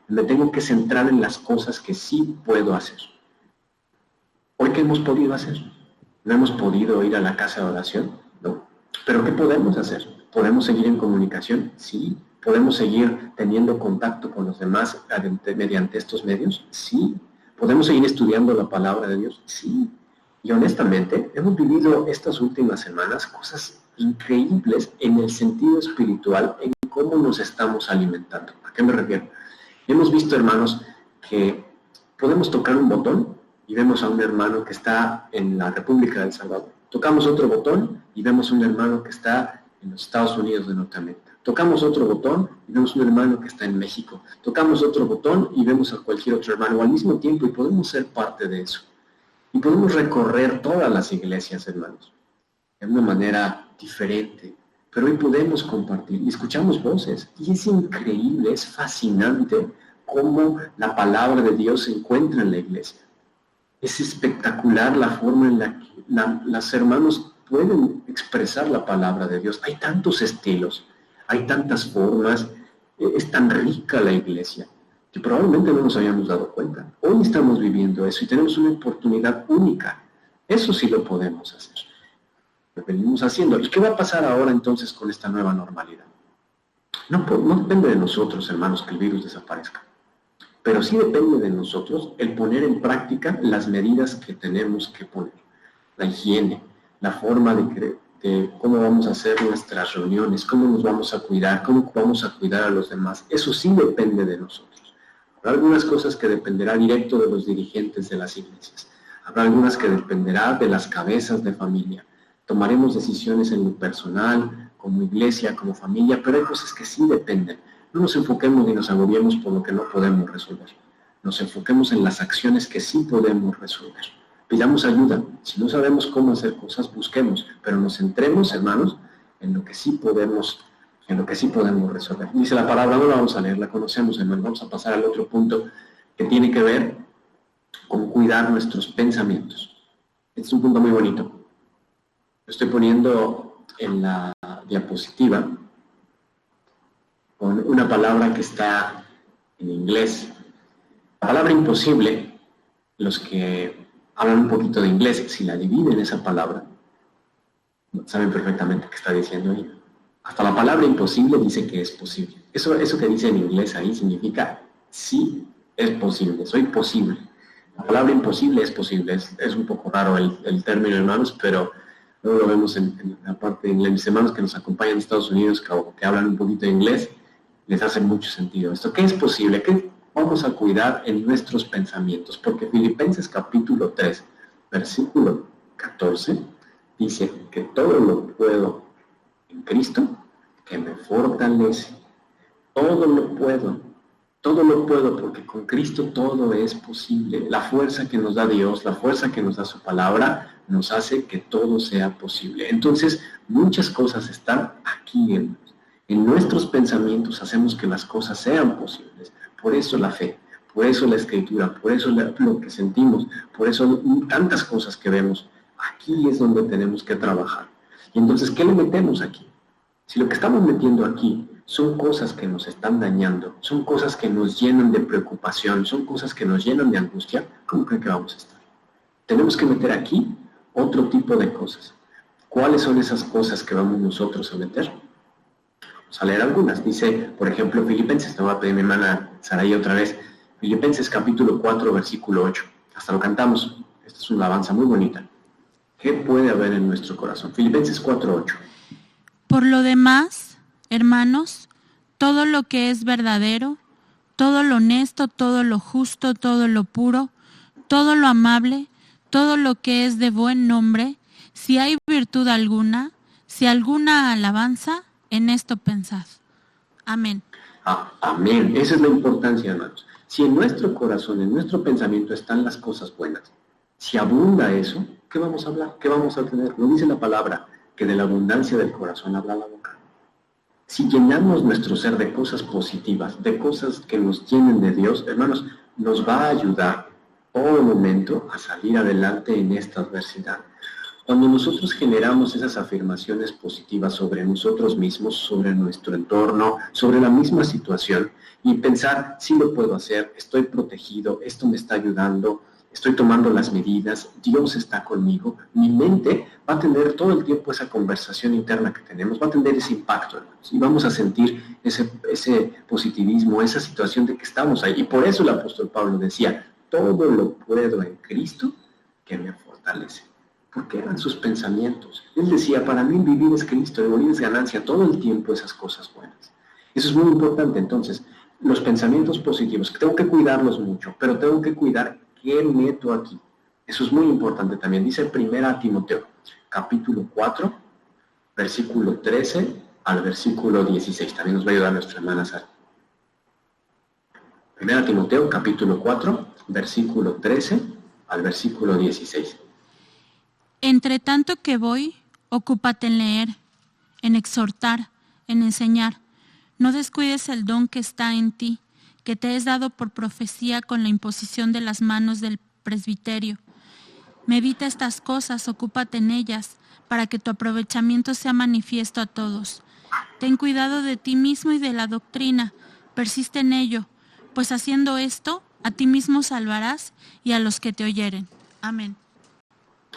Me tengo que centrar en las cosas que sí puedo hacer. ¿Hoy qué hemos podido hacer? ¿No hemos podido ir a la casa de oración? No. ¿Pero qué podemos hacer? ¿Podemos seguir en comunicación? Sí. ¿Podemos seguir teniendo contacto con los demás mediante estos medios? Sí. ¿Podemos seguir estudiando la palabra de Dios? Sí. Y honestamente, hemos vivido estas últimas semanas cosas increíbles en el sentido espiritual, en cómo nos estamos alimentando. ¿A qué me refiero? Hemos visto, hermanos, que podemos tocar un botón y vemos a un hermano que está en la República del Salvador. Tocamos otro botón y vemos a un hermano que está en los Estados Unidos de Norteamérica. Tocamos otro botón y vemos un hermano que está en México. Tocamos otro botón y vemos a cualquier otro hermano al mismo tiempo y podemos ser parte de eso. Y podemos recorrer todas las iglesias, hermanos, de una manera diferente. Pero hoy podemos compartir y escuchamos voces. Y es increíble, es fascinante cómo la palabra de Dios se encuentra en la iglesia. Es espectacular la forma en la que las hermanos pueden expresar la palabra de Dios. Hay tantos estilos, hay tantas formas, es tan rica la iglesia que probablemente no nos habíamos dado cuenta. Hoy estamos viviendo eso y tenemos una oportunidad única. Eso sí lo podemos hacer. Lo venimos haciendo. ¿Y qué va a pasar ahora entonces con esta nueva normalidad? No depende de nosotros, hermanos, que el virus desaparezca. Pero sí depende de nosotros el poner en práctica las medidas que tenemos que poner. La higiene, la forma de cómo vamos a hacer nuestras reuniones, cómo nos vamos a cuidar, cómo vamos a cuidar a los demás. Eso sí depende de nosotros. Habrá algunas cosas que dependerá directo de los dirigentes de las iglesias. Habrá algunas que dependerá de las cabezas de familia. Tomaremos decisiones en lo personal, como iglesia, como familia, pero hay cosas que sí dependen. No nos enfoquemos ni nos agobiemos por lo que no podemos resolver. Nos enfoquemos en las acciones que sí podemos resolver. Pidamos ayuda. Si no sabemos cómo hacer cosas, busquemos, pero nos centremos, hermanos, en lo que sí podemos resolver. Dice la palabra, no la vamos a leer, la conocemos, hermanos. Vamos a pasar al otro punto que tiene que ver con cuidar nuestros pensamientos. Este es un punto muy bonito. Lo estoy poniendo en la diapositiva con una palabra que está en inglés. La palabra imposible, los que hablan un poquito de inglés, si la dividen esa palabra, saben perfectamente qué está diciendo ahí. Hasta la palabra imposible dice que es posible. Eso que dice en inglés ahí significa sí es posible, soy posible. La palabra imposible es posible. Es un poco raro el término, hermanos, pero luego lo vemos en la parte de mis hermanos que nos acompañan en Estados Unidos, que hablan un poquito de inglés, les hace mucho sentido esto. ¿Qué es posible? ¿Qué vamos a cuidar en nuestros pensamientos? Porque Filipenses capítulo 3, versículo 14, dice que todo lo puedo en Cristo, que me fortalece. Todo lo puedo porque con Cristo todo es posible. La fuerza que nos da Dios, la fuerza que nos da su palabra, nos hace que todo sea posible. Entonces, muchas cosas están aquí en nuestros pensamientos, hacemos que las cosas sean posibles. Por eso la fe, por eso la escritura, por eso lo que sentimos, por eso tantas cosas que vemos. Aquí es donde tenemos que trabajar. Y entonces, ¿qué le metemos aquí? Si lo que estamos metiendo aquí son cosas que nos están dañando, son cosas que nos llenan de preocupación, son cosas que nos llenan de angustia, ¿cómo creen que vamos a estar? Tenemos que meter aquí otro tipo de cosas. ¿Cuáles son esas cosas que vamos nosotros a meter? Vamos a leer algunas. Dice, por ejemplo, Filipenses, te voy a pedir a mi hermana Saraí otra vez, Filipenses capítulo 4, versículo 8. Hasta lo cantamos. Esta es una alabanza muy bonita. ¿Qué puede haber en nuestro corazón? Filipenses 4, 8. Por lo demás, hermanos, todo lo que es verdadero, todo lo honesto, todo lo justo, todo lo puro, todo lo amable, todo lo que es de buen nombre, si hay virtud alguna, si alguna alabanza, en esto pensad. Amén. Amén. Esa es la importancia, hermanos. Si en nuestro corazón, en nuestro pensamiento están las cosas buenas, si abunda eso, ¿qué vamos a hablar? ¿Qué vamos a tener? Lo dice la palabra, que de la abundancia del corazón habla la boca. Si llenamos nuestro ser de cosas positivas, de cosas que nos llenen de Dios, hermanos, nos va a ayudar todo momento a salir adelante en esta adversidad. Cuando nosotros generamos esas afirmaciones positivas sobre nosotros mismos, sobre nuestro entorno, sobre la misma situación, y pensar, sí lo puedo hacer, estoy protegido, esto me está ayudando, estoy tomando las medidas, Dios está conmigo, mi mente va a tener todo el tiempo esa conversación interna que tenemos, va a tener ese impacto, hermanos, y vamos a sentir ese positivismo, esa situación de que estamos ahí. Y por eso el apóstol Pablo decía, todo lo puedo en Cristo que me fortalece. Porque eran sus pensamientos. Él decía, para mí vivir es Cristo, morir es ganancia, todo el tiempo esas cosas buenas. Eso es muy importante. Entonces, los pensamientos positivos, tengo que cuidarlos mucho, pero tengo que cuidar qué meto aquí. Eso es muy importante también. Dice 1 Timoteo, capítulo 4, versículo 13 al versículo 16. También nos va a ayudar nuestra hermana Sara. 1 Timoteo, capítulo 4, versículo 13 al versículo 16. Entre tanto que voy, ocúpate en leer, en exhortar, en enseñar. No descuides el don que está en ti, que te es dado por profecía con la imposición de las manos del presbiterio. Medita estas cosas, ocúpate en ellas, para que tu aprovechamiento sea manifiesto a todos. Ten cuidado de ti mismo y de la doctrina, persiste en ello, pues haciendo esto, a ti mismo salvarás y a los que te oyeren. Amén.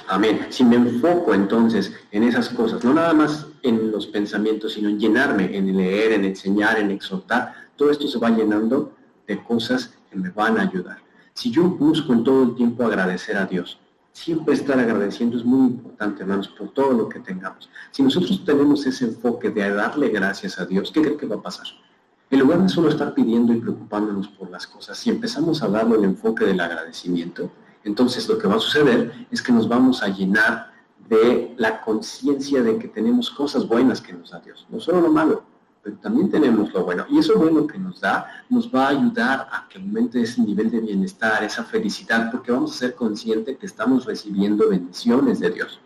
Amén. Si me enfoco entonces en esas cosas, no nada más en los pensamientos, sino en llenarme, en leer, en enseñar, en exhortar, todo esto se va llenando de cosas que me van a ayudar. Si yo busco en todo el tiempo agradecer a Dios, siempre estar agradeciendo es muy importante, hermanos, por todo lo que tengamos. Si nosotros tenemos ese enfoque de darle gracias a Dios, ¿qué creen que va a pasar? En lugar de solo estar pidiendo y preocupándonos por las cosas, si empezamos a darle el enfoque del agradecimiento, entonces lo que va a suceder es que nos vamos a llenar de la conciencia de que tenemos cosas buenas que nos da Dios. No solo lo malo, pero también tenemos lo bueno. Y eso bueno que nos da, nos va a ayudar a que aumente ese nivel de bienestar, esa felicidad, porque vamos a ser conscientes que estamos recibiendo bendiciones de Dios.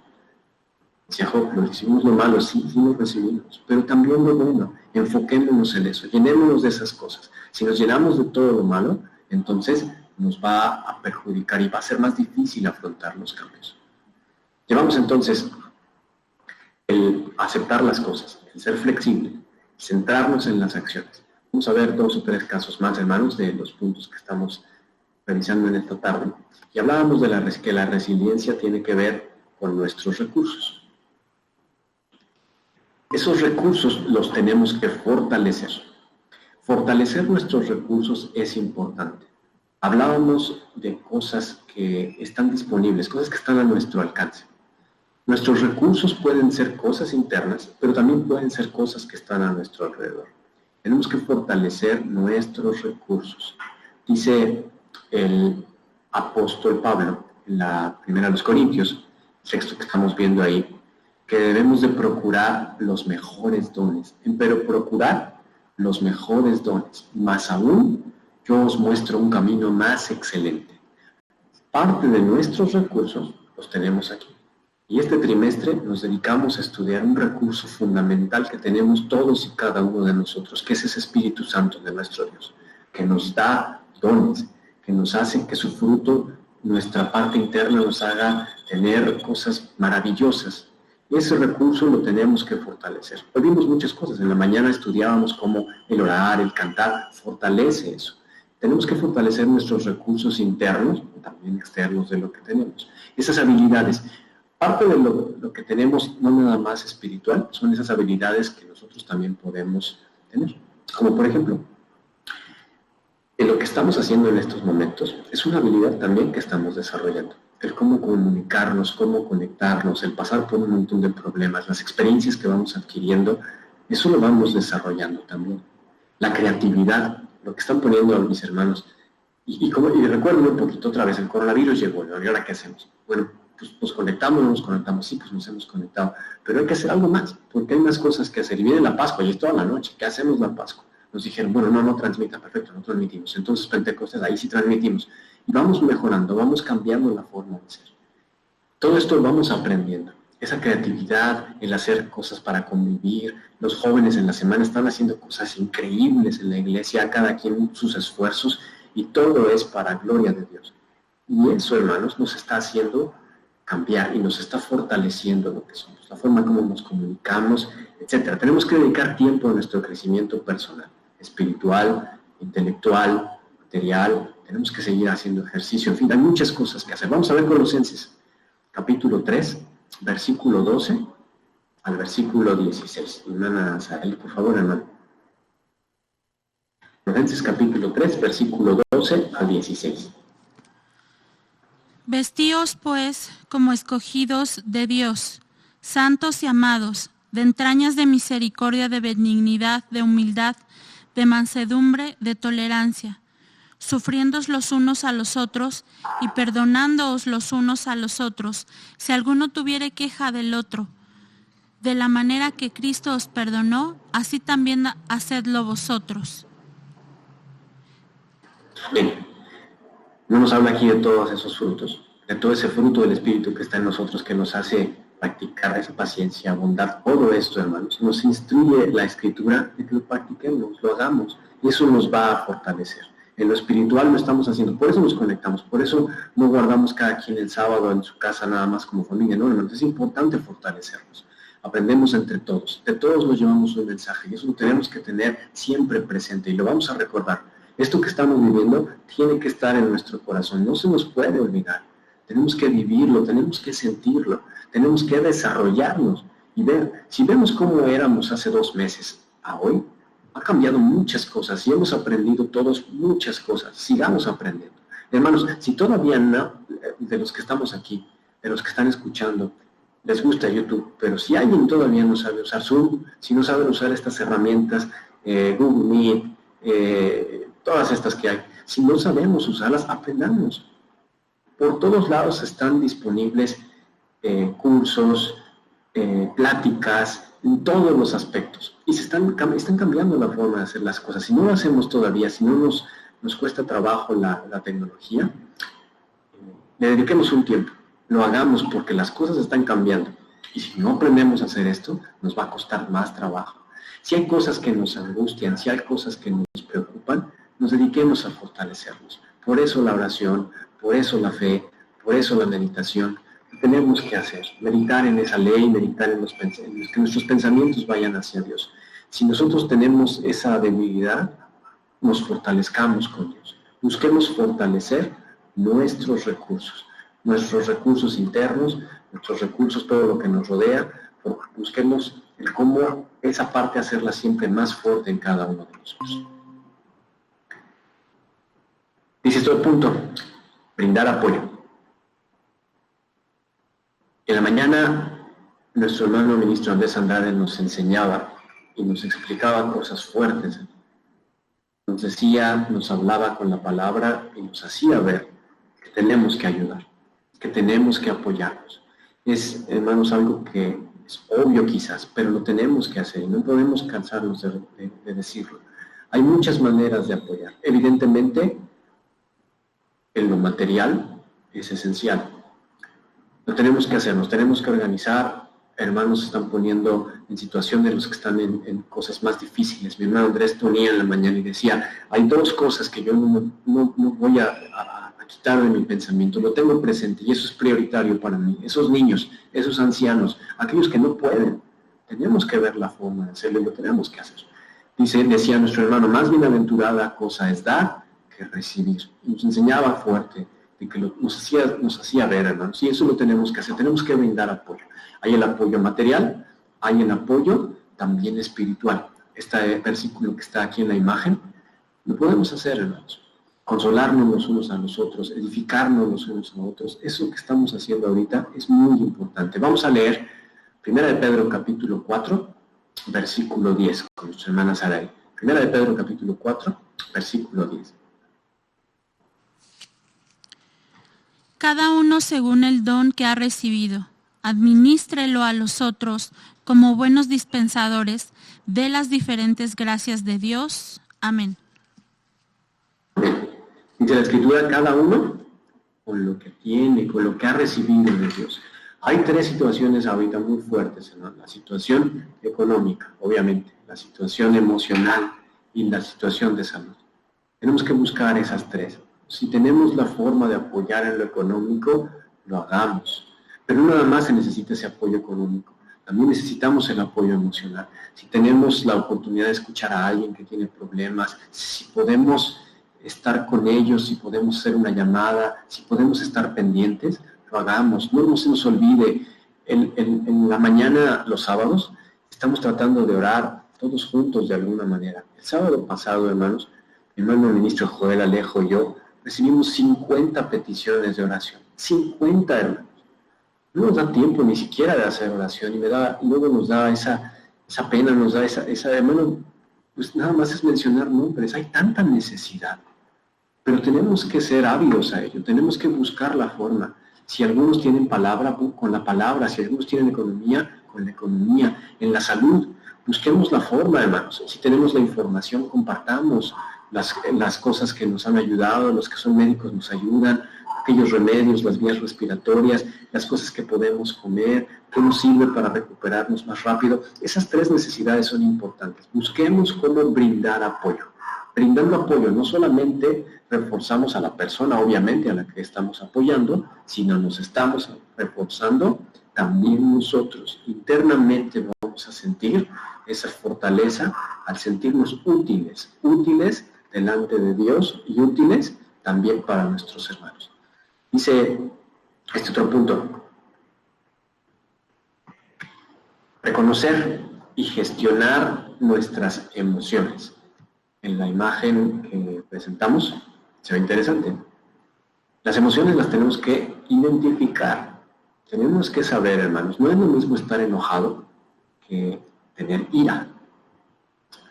Si recibimos lo malo, sí lo recibimos, pero también lo bueno. Enfoquémonos en eso, llenémonos de esas cosas. Si nos llenamos de todo lo malo, entonces nos va a perjudicar y va a ser más difícil afrontar los cambios. Llevamos entonces el aceptar las cosas, el ser flexible, centrarnos en las acciones. Vamos a ver 2 o 3 casos más, hermanos, de los puntos que estamos revisando en esta tarde. Y hablábamos de que la resiliencia tiene que ver con nuestros recursos. Esos recursos los tenemos que fortalecer. Fortalecer nuestros recursos es importante. Hablábamos de cosas que están disponibles, cosas que están a nuestro alcance. Nuestros recursos pueden ser cosas internas, pero también pueden ser cosas que están a nuestro alrededor. Tenemos que fortalecer nuestros recursos. Dice el apóstol Pablo en la primera de los Corintios, el texto que estamos viendo ahí, que debemos de procurar los mejores dones, pero procurar los mejores dones. Más aún, yo os muestro un camino más excelente. Parte de nuestros recursos los tenemos aquí. Y este trimestre nos dedicamos a estudiar un recurso fundamental que tenemos todos y cada uno de nosotros, que es ese Espíritu Santo de nuestro Dios, que nos da dones, que nos hace que su fruto, nuestra parte interna, nos haga tener cosas maravillosas. Y ese recurso lo tenemos que fortalecer. Hoy vimos muchas cosas. En la mañana estudiábamos cómo el orar, el cantar, fortalece eso. Tenemos que fortalecer nuestros recursos internos, también externos de lo que tenemos. Esas habilidades. Parte de lo que tenemos, no nada más espiritual, son esas habilidades que nosotros también podemos tener. Como por ejemplo, en lo que estamos haciendo en estos momentos, es una habilidad también que estamos desarrollando. El cómo comunicarnos, cómo conectarnos, el pasar por un montón de problemas, las experiencias que vamos adquiriendo, eso lo vamos desarrollando también. La creatividad, lo que están poniendo mis hermanos. Y recuerden un poquito otra vez, el coronavirus llegó, ¿no? ¿Y ahora qué hacemos? Bueno, pues nos conectamos, sí, pues nos hemos conectado, pero hay que hacer algo más, porque hay más cosas que hacer. Y viene la Pascua, y es toda la noche, ¿qué hacemos la Pascua? Nos dijeron, bueno, no transmita, perfecto, no transmitimos. Entonces, Pentecostés, ahí sí transmitimos. Y vamos mejorando, vamos cambiando la forma de ser. Todo esto vamos aprendiendo. Esa creatividad, el hacer cosas para convivir. Los jóvenes en la semana están haciendo cosas increíbles en la iglesia, cada quien sus esfuerzos, y todo es para gloria de Dios. Y eso, hermanos, nos está haciendo cambiar y nos está fortaleciendo lo que somos, la forma como nos comunicamos, etc. Tenemos que dedicar tiempo a nuestro crecimiento personal, espiritual, intelectual, material. Tenemos que seguir haciendo ejercicio. En fin, hay muchas cosas que hacer. Vamos a ver Colosenses, capítulo 3, versículo 12 al versículo 16. Hermana Saraí, por favor, hermano. Colosenses, capítulo 3, versículo 12 al 16. Vestíos, pues, como escogidos de Dios, santos y amados, de entrañas de misericordia, de benignidad, de humildad, de mansedumbre, de tolerancia, sufriéndoos los unos a los otros y perdonándoos los unos a los otros, si alguno tuviere queja del otro. De la manera que Cristo os perdonó, así también hacedlo vosotros. Bien. No nos habla aquí de todos esos frutos, de todo ese fruto del Espíritu que está en nosotros, que nos hace practicar esa paciencia, bondad, todo esto, hermanos. Nos instruye la Escritura de que lo practiquemos, lo hagamos, y eso nos va a fortalecer. En lo espiritual lo estamos haciendo, por eso nos conectamos, por eso no guardamos cada quien el sábado en su casa nada más como familia, no, hermanos, es importante fortalecernos. Aprendemos entre todos, de todos nos llevamos un mensaje y eso lo tenemos que tener siempre presente y lo vamos a recordar. Esto que estamos viviendo tiene que estar en nuestro corazón, no se nos puede olvidar. Tenemos que vivirlo, tenemos que sentirlo, tenemos que desarrollarnos y ver, si vemos cómo éramos hace 2 meses a hoy, ha cambiado muchas cosas y hemos aprendido todos muchas cosas. Sigamos aprendiendo. Hermanos, si todavía no, de los que estamos aquí, de los que están escuchando, les gusta YouTube, pero si alguien todavía no sabe usar Zoom, si no saben usar estas herramientas, Google Meet, todas estas que hay, si no sabemos usarlas, aprendamos. Por todos lados están disponibles cursos, pláticas, en todos los aspectos. Y están cambiando la forma de hacer las cosas. Si no lo hacemos todavía, si no nos cuesta trabajo la tecnología, le dediquemos un tiempo. Lo hagamos porque las cosas están cambiando. Y si no aprendemos a hacer esto, nos va a costar más trabajo. Si hay cosas que nos angustian, si hay cosas que nos preocupan, nos dediquemos a fortalecernos. Por eso la oración, por eso la fe, por eso la meditación. Tenemos que hacer, meditar en esa ley, meditar en que nuestros pensamientos vayan hacia Dios. Si nosotros tenemos esa debilidad, nos fortalezcamos con Dios. Busquemos fortalecer nuestros recursos internos, nuestros recursos, todo lo que nos rodea. Busquemos el cómo esa parte hacerla siempre más fuerte en cada uno de nosotros. Dice esto el punto, brindar apoyo. En la mañana, nuestro hermano ministro Andrés Andrade nos enseñaba y nos explicaba cosas fuertes. Nos decía, nos hablaba con la palabra y nos hacía ver que tenemos que ayudar, que tenemos que apoyarnos. Es, hermanos, algo que es obvio quizás, pero lo tenemos que hacer y no podemos cansarnos de decirlo. Hay muchas maneras de apoyar. Evidentemente, en lo material es esencial. Lo tenemos que hacer, nos tenemos que organizar. Hermanos se están poniendo en situación de los que están en cosas más difíciles. Mi hermano Andrés ponía en la mañana y decía, hay 2 cosas que yo no voy a quitar de mi pensamiento, lo tengo presente y eso es prioritario para mí. Esos niños, esos ancianos, aquellos que no pueden, tenemos que ver la forma de hacerlo y lo tenemos que hacer. Decía nuestro hermano, más bienaventurada cosa es dar que recibir. Y nos enseñaba fuerte de que nos hacía ver, hermanos, y eso lo tenemos que hacer, tenemos que brindar apoyo. Hay el apoyo material, hay el apoyo también espiritual. Este versículo que está aquí en la imagen, lo podemos hacer, hermanos. Consolarnos los unos a los otros, edificarnos los unos a otros. Eso que estamos haciendo ahorita es muy importante. Vamos a leer 1 de Pedro capítulo 4, versículo 10, con nuestra hermana Sarai. 1 de Pedro capítulo 4, versículo 10. Cada uno según el don que ha recibido, adminístrelo a los otros como buenos dispensadores de las diferentes gracias de Dios. Amén. Dice la Escritura, cada uno con lo que tiene, con lo que ha recibido de Dios. Hay 3 situaciones ahorita muy fuertes, ¿no? La situación económica, obviamente, la situación emocional y la situación de salud. Tenemos que buscar esas 3. Si tenemos la forma de apoyar en lo económico, lo hagamos. Pero no nada más se necesita ese apoyo económico, también necesitamos el apoyo emocional. Si tenemos la oportunidad de escuchar a alguien que tiene problemas, si podemos estar con ellos, si podemos hacer una llamada, si podemos estar pendientes, lo hagamos. No se nos olvide, en la mañana, los sábados, estamos tratando de orar todos juntos de alguna manera. El sábado pasado, hermanos, mi hermano ministro Joel Alejo y yo recibimos 50 peticiones de oración. 50, hermanos. No nos da tiempo ni siquiera de hacer oración y luego nos da esa pena, nos da esa, hermano, pues nada más es mencionar nombres, hay tanta necesidad. Pero tenemos que ser ávidos a ello, tenemos que buscar la forma. Si algunos tienen palabra, con la palabra, si algunos tienen economía, con la economía. En la salud, busquemos la forma, hermanos. Si tenemos la información, compartamos las cosas que nos han ayudado, los que son médicos nos ayudan, aquellos remedios, las vías respiratorias, las cosas que podemos comer, qué nos sirve para recuperarnos más rápido. Esas 3 necesidades son importantes. Busquemos cómo brindar apoyo. brindando apoyo. No solamente reforzamos a la persona, obviamente, a la que estamos apoyando, sino nos estamos reforzando también nosotros. Internamente vamos a sentir esa fortaleza al sentirnos útiles delante de Dios y útiles también para nuestros hermanos. Dice este otro punto: reconocer y gestionar nuestras emociones. En la imagen que presentamos se ve interesante. Las emociones las tenemos que identificar. Tenemos que saber, hermanos, no es lo mismo estar enojado que tener ira.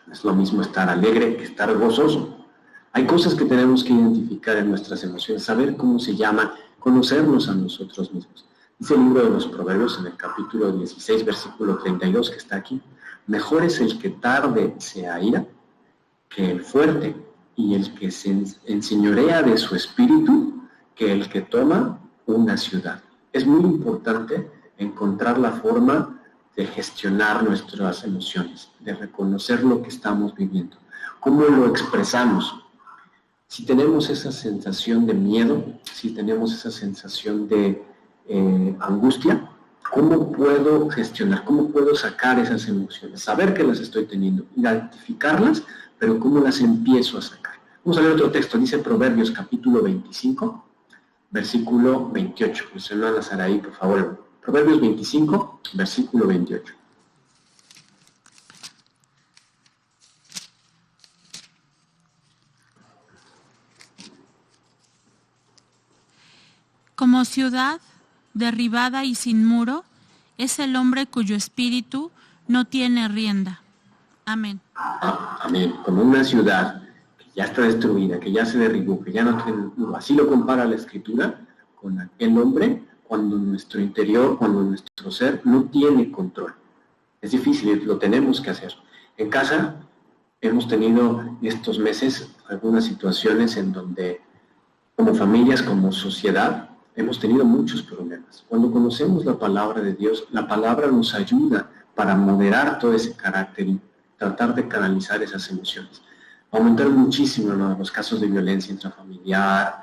No es lo mismo estar alegre que estar gozoso. Hay cosas que tenemos que identificar en nuestras emociones, saber cómo se llaman, conocernos a nosotros mismos. Dice el libro de los Proverbios en el capítulo 16, versículo 32, que está aquí: mejor es el que tarde se aira que el fuerte, y el que se enseñorea de su espíritu que el que toma una ciudad. Es muy importante encontrar la forma de gestionar nuestras emociones, de reconocer lo que estamos viviendo, cómo lo expresamos. Si tenemos esa sensación de miedo, si tenemos esa sensación de angustia, ¿cómo puedo gestionar? ¿Cómo puedo sacar esas emociones? Saber que las estoy teniendo, identificarlas, pero ¿cómo las empiezo a sacar? Vamos a leer otro texto. Dice Proverbios capítulo 25, versículo 28. Pues hermana Saraí, por favor. Proverbios 25, versículo 28. Como ciudad derribada y sin muro es el hombre cuyo espíritu no tiene rienda. Amén. Amén. Como una ciudad que ya está destruida, que ya se derribó, que ya no tiene muro. Así lo compara la Escritura con aquel hombre cuando nuestro interior, cuando nuestro ser no tiene control. Es difícil, lo tenemos que hacer. En casa hemos tenido estos meses algunas situaciones en donde, como familias, como sociedad, hemos tenido muchos problemas. Cuando conocemos la palabra de Dios, la palabra nos ayuda para moderar todo ese carácter y tratar de canalizar esas emociones. Aumentaron muchísimo, ¿no?, los casos de violencia intrafamiliar.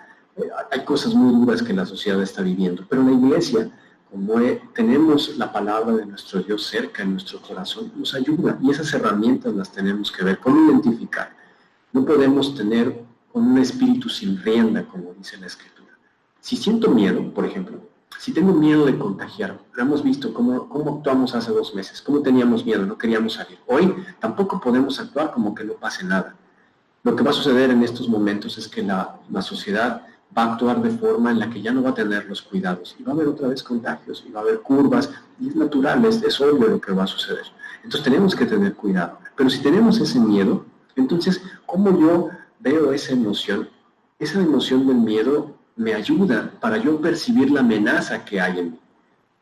Hay cosas muy duras que la sociedad está viviendo, pero la iglesia, como tenemos la palabra de nuestro Dios cerca en nuestro corazón, nos ayuda, y esas herramientas las tenemos que ver, cómo identificar. No podemos tener con un espíritu sin rienda, como dice la Escritura. Si siento miedo, por ejemplo, si tengo miedo de contagiarme, lo hemos visto cómo actuamos hace 2 meses, cómo teníamos miedo, no queríamos salir. Hoy tampoco podemos actuar como que no pase nada. Lo que va a suceder en estos momentos es que la sociedad va a actuar de forma en la que ya no va a tener los cuidados, y va a haber otra vez contagios, y va a haber curvas, y es natural, es obvio lo que va a suceder. Entonces tenemos que tener cuidado. Pero si tenemos ese miedo, entonces, ¿cómo yo veo esa emoción? Esa emoción del miedo me ayuda para yo percibir la amenaza que hay en mí.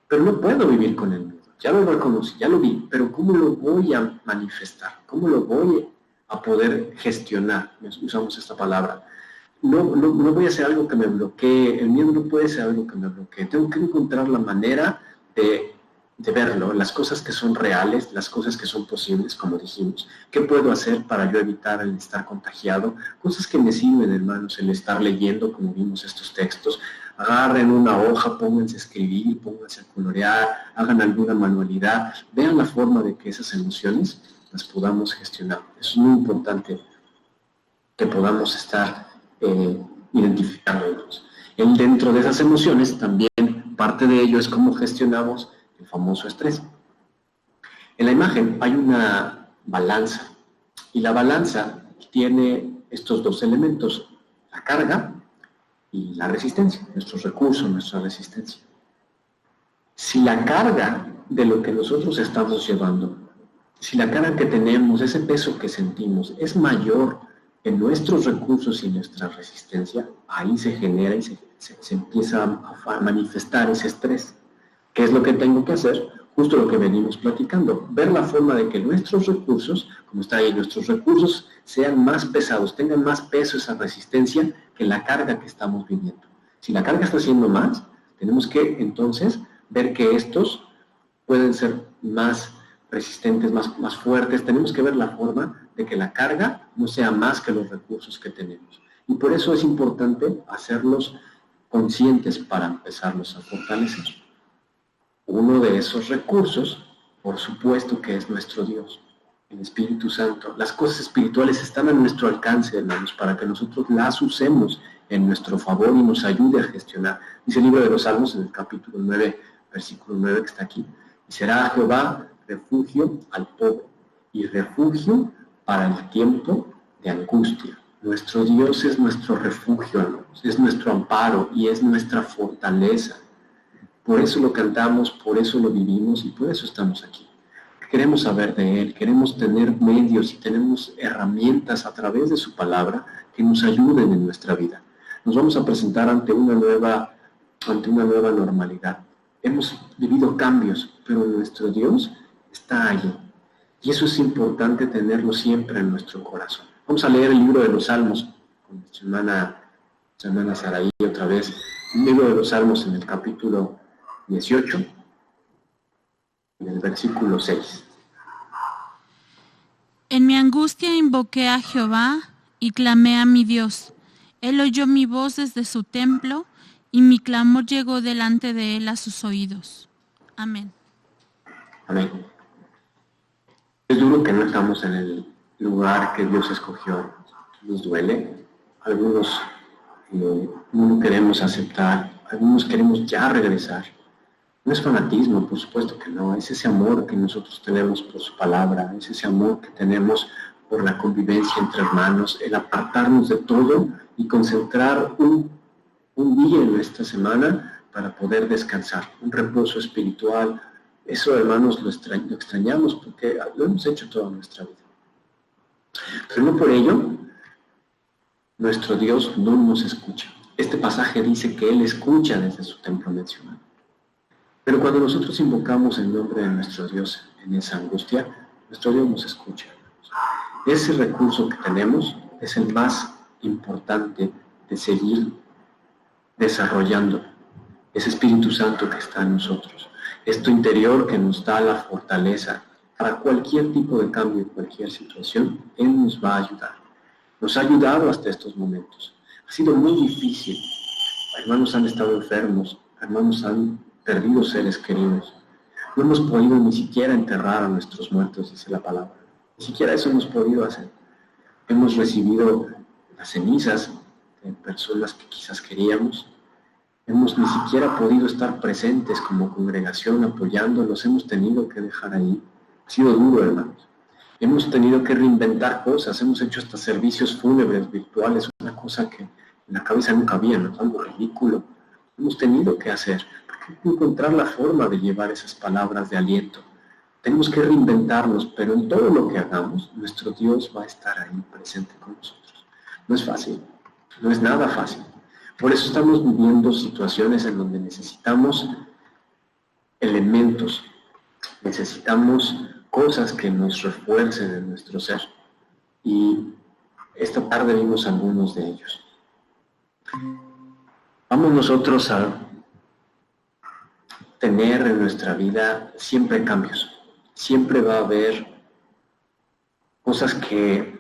Pero no puedo vivir con el miedo. Ya lo reconocí, ya lo vi, pero ¿cómo lo voy a manifestar? ¿Cómo lo voy a poder gestionar? Usamos esta palabra. No voy a hacer algo que me bloquee. El miedo no puede ser algo que me bloquee. Tengo que encontrar la manera de verlo, las cosas que son reales, las cosas que son posibles, como dijimos. ¿Qué puedo hacer para yo evitar el estar contagiado? Cosas que me sirven, hermanos, el estar leyendo, como vimos estos textos. Agarren una hoja, pónganse a escribir, pónganse a colorear, hagan alguna manualidad, vean la forma de que esas emociones las podamos gestionar. Es muy importante que podamos estar identificándolos. Dentro de esas emociones también parte de ello es cómo gestionamos el famoso estrés. En la imagen hay una balanza, y la balanza tiene estos 2 elementos: la carga y la resistencia, nuestros recursos, nuestra resistencia. Si la carga de lo que nosotros estamos llevando, si la carga que tenemos, ese peso que sentimos, es mayor en nuestros recursos y nuestra resistencia, ahí se genera y se empieza a manifestar ese estrés. ¿Qué es lo que tengo que hacer? Justo lo que venimos platicando, ver la forma de que nuestros recursos, como está ahí, nuestros recursos sean más pesados, tengan más peso, esa resistencia, que la carga que estamos viviendo. Si la carga está siendo más, tenemos que entonces ver que estos pueden ser más resistentes, más fuertes. Tenemos que ver la forma de que la carga no sea más que los recursos que tenemos. Y por eso es importante hacerlos conscientes para empezarlos a fortalecer. Uno de esos recursos, por supuesto, que es nuestro Dios, el Espíritu Santo. Las cosas espirituales están a nuestro alcance, hermanos, para que nosotros las usemos en nuestro favor y nos ayude a gestionar. Dice el libro de los Salmos en el capítulo 9, versículo 9 que está aquí. Y será Jehová refugio al pobre y refugio para el tiempo de angustia. Nuestro Dios es nuestro refugio, hermanos, es nuestro amparo y es nuestra fortaleza. Por eso lo cantamos, por eso lo vivimos y por eso estamos aquí. Queremos saber de Él, queremos tener medios y tenemos herramientas a través de su palabra que nos ayuden en nuestra vida. Nos vamos a presentar ante una nueva normalidad. Hemos vivido cambios, pero nuestro Dios está allí. Y eso es importante tenerlo siempre en nuestro corazón. Vamos a leer el libro de los Salmos con nuestra hermana Saraí otra vez. El libro de los Salmos en el capítulo 18, en el versículo 6. En mi angustia invoqué a Jehová y clamé a mi Dios. Él oyó mi voz desde su templo y mi clamor llegó delante de él a sus oídos. Amén. Amén. Es duro que no estamos en el lugar que Dios escogió. Nos duele. Algunos no lo queremos aceptar. Algunos queremos ya regresar. No es fanatismo, por supuesto que no. Es ese amor que nosotros tenemos por su palabra. Es ese amor que tenemos por la convivencia entre hermanos. El apartarnos de todo y concentrar un día en nuestra semana para poder descansar. Un reposo espiritual. Eso, hermanos, lo extrañamos porque lo hemos hecho toda nuestra vida. Pero no por ello, nuestro Dios no nos escucha. Este pasaje dice que Él escucha desde su templo mencionado. Pero cuando nosotros invocamos el nombre de nuestro Dios en esa angustia, nuestro Dios nos escucha. Ese recurso que tenemos es el más importante de seguir desarrollando. Ese Espíritu Santo que está en nosotros. Esto interior que nos da la fortaleza para cualquier tipo de cambio, en cualquier situación, Él nos va a ayudar. Nos ha ayudado hasta estos momentos. Ha sido muy difícil. Hermanos han estado enfermos, hermanos han perdido seres queridos. No hemos podido ni siquiera enterrar a nuestros muertos, dice la palabra. Ni siquiera eso hemos podido hacer. Hemos recibido las cenizas de personas que quizás queríamos. Hemos ni siquiera podido estar presentes como congregación apoyándolos. Hemos tenido que dejar ahí. Ha sido duro, hermanos. Hemos tenido que reinventar cosas. Hemos hecho hasta servicios fúnebres virtuales, una cosa que en la cabeza nunca había, ¿no? Algo ridículo. Hemos tenido que hacer. Hay que encontrar la forma de llevar esas palabras de aliento. Tenemos que reinventarnos, pero en todo lo que hagamos, nuestro Dios va a estar ahí presente con nosotros. No es fácil, no es nada fácil. Por eso estamos viviendo situaciones en donde necesitamos elementos, necesitamos cosas que nos refuercen en nuestro ser. Y esta tarde vimos algunos de ellos. Vamos nosotros a tener en nuestra vida siempre cambios. Siempre va a haber cosas que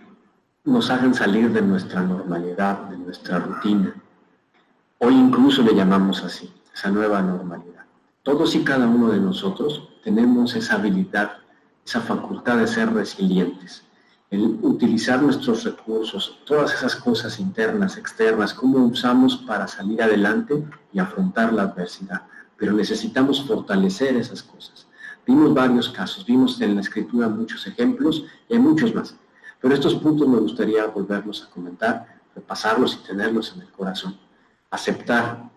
nos hagan salir de nuestra normalidad, de nuestra rutina. Hoy incluso le llamamos así, esa nueva normalidad. Todos y cada uno de nosotros tenemos esa habilidad, esa facultad de ser resilientes. El utilizar nuestros recursos, todas esas cosas internas, externas, cómo usamos para salir adelante y afrontar la adversidad. Pero necesitamos fortalecer esas cosas. Vimos varios casos, vimos en la Escritura muchos ejemplos y hay muchos más. Pero estos puntos me gustaría volverlos a comentar, repasarlos y tenerlos en el corazón. Aceptar,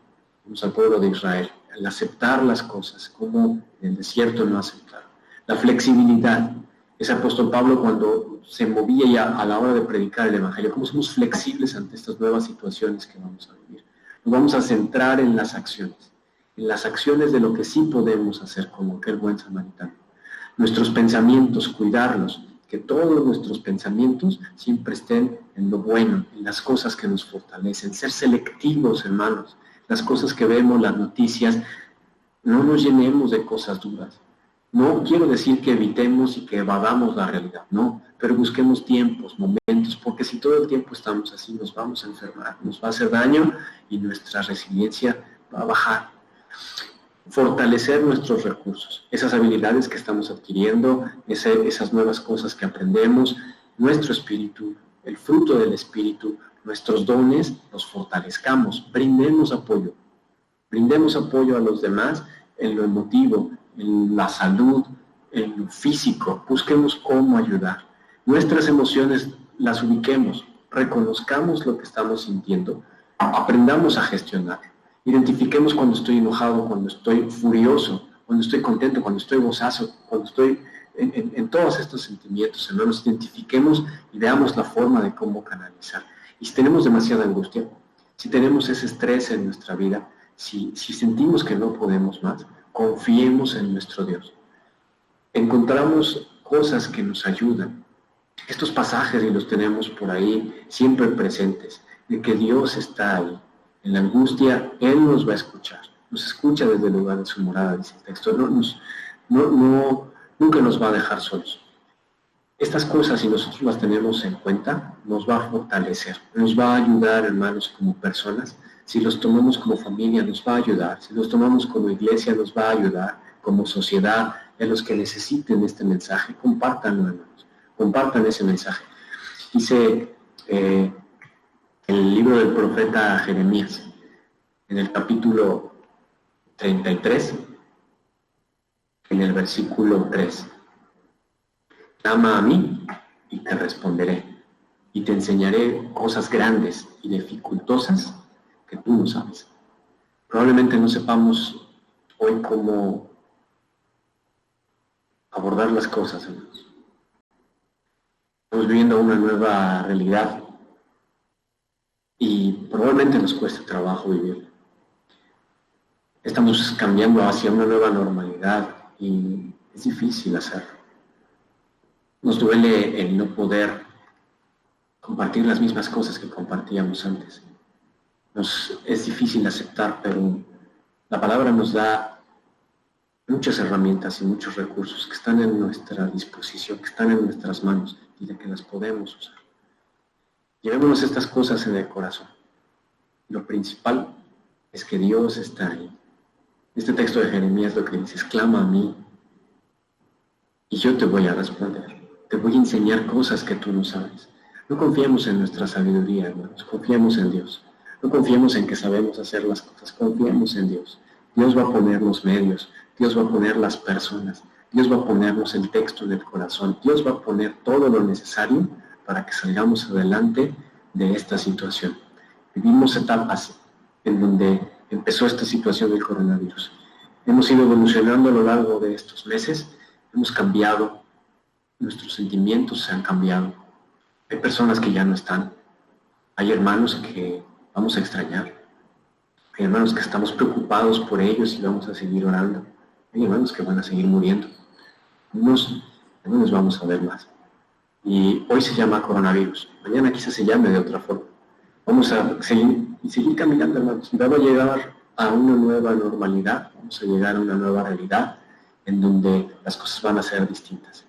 vamos al pueblo de Israel, el aceptar las cosas, como en el desierto no aceptar. La flexibilidad, ese apóstol Pablo cuando se movía ya a la hora de predicar el Evangelio, cómo somos flexibles ante estas nuevas situaciones que vamos a vivir. Nos vamos a centrar en las acciones de lo que sí podemos hacer como aquel buen samaritano. Nuestros pensamientos, cuidarlos, que todos nuestros pensamientos siempre estén en lo bueno, en las cosas que nos fortalecen, ser selectivos, hermanos, las cosas que vemos, las noticias, no nos llenemos de cosas duras, No quiero decir que evitemos y que evadamos la realidad, no, pero busquemos tiempos, momentos, porque si todo el tiempo estamos así, nos vamos a enfermar, nos va a hacer daño y nuestra resiliencia va a bajar. Fortalecer nuestros recursos, esas habilidades que estamos adquiriendo, esas nuevas cosas que aprendemos, nuestro espíritu, el fruto del espíritu, nuestros dones, los fortalezcamos, brindemos apoyo a los demás en lo emotivo, en la salud, en lo físico, busquemos cómo ayudar. Nuestras emociones las ubiquemos, reconozcamos lo que estamos sintiendo, aprendamos a gestionar. Identifiquemos cuando estoy enojado, cuando estoy furioso, cuando estoy contento, cuando estoy gozoso, cuando estoy en todos estos sentimientos, hermanos, identifiquemos y veamos la forma de cómo canalizar. Y si tenemos demasiada angustia, si tenemos ese estrés en nuestra vida, si sentimos que no podemos más, confiemos en nuestro Dios. Encontramos cosas que nos ayudan. Estos pasajes, y los tenemos por ahí siempre presentes, de que Dios está ahí. En la angustia, Él nos va a escuchar. Nos escucha desde el lugar de su morada, dice el texto. Nunca nos va a dejar solos. Estas cosas, si nosotros las tenemos en cuenta, nos va a fortalecer, nos va a ayudar, hermanos, como personas. Si los tomamos como familia, nos va a ayudar. Si los tomamos como iglesia, nos va a ayudar. Como sociedad, a los que necesiten este mensaje, compártanlo, hermanos. Compartan ese mensaje. Dice el libro del profeta Jeremías, en el capítulo 33, en el versículo 3. Clama a mí y te responderé, y te enseñaré cosas grandes y dificultosas que tú no sabes. Probablemente no sepamos hoy cómo abordar las cosas, hermanos. Estamos viviendo una nueva realidad y probablemente nos cueste trabajo vivir. Estamos cambiando hacia una nueva normalidad y es difícil hacerlo. Nos duele el no poder compartir las mismas cosas que compartíamos antes. Es difícil aceptar, pero la palabra nos da muchas herramientas y muchos recursos que están en nuestra disposición, que están en nuestras manos y de que las podemos usar. Llevémonos estas cosas en el corazón. Lo principal es que Dios está ahí. Este texto de Jeremías lo que dice es: clama a mí y yo te voy a responder. Te voy a enseñar cosas que tú no sabes. No confiemos en nuestra sabiduría, hermanos. Confiemos en Dios. No confiemos en que sabemos hacer las cosas. Confiemos en Dios. Dios va a poner los medios. Dios va a poner las personas. Dios va a ponernos el texto en el corazón. Dios va a poner todo lo necesario para que salgamos adelante de esta situación. Vivimos etapas en donde empezó esta situación del coronavirus. Hemos ido evolucionando a lo largo de estos meses. Hemos cambiado. Nuestros sentimientos se han cambiado. Hay personas que ya no están. Hay hermanos que vamos a extrañar. Hay hermanos que estamos preocupados por ellos y vamos a seguir orando. Hay hermanos que van a seguir muriendo. No nos vamos a ver más. Y hoy se llama coronavirus. Mañana quizás se llame de otra forma. Vamos a seguir caminando, hermanos. Y vamos a llegar a una nueva normalidad. Vamos a llegar a una nueva realidad en donde las cosas van a ser distintas.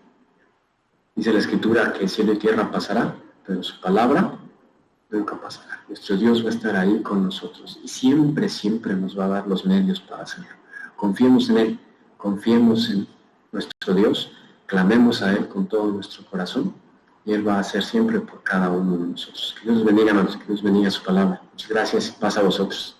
Dice la Escritura que cielo y tierra pasará, pero su palabra nunca pasará. Nuestro Dios va a estar ahí con nosotros y siempre, siempre nos va a dar los medios para hacerlo. Confiemos en Él, confiemos en nuestro Dios, clamemos a Él con todo nuestro corazón y Él va a hacer siempre por cada uno de nosotros. Que Dios bendiga, hermanos, que Dios bendiga su palabra. Muchas gracias y paz a vosotros.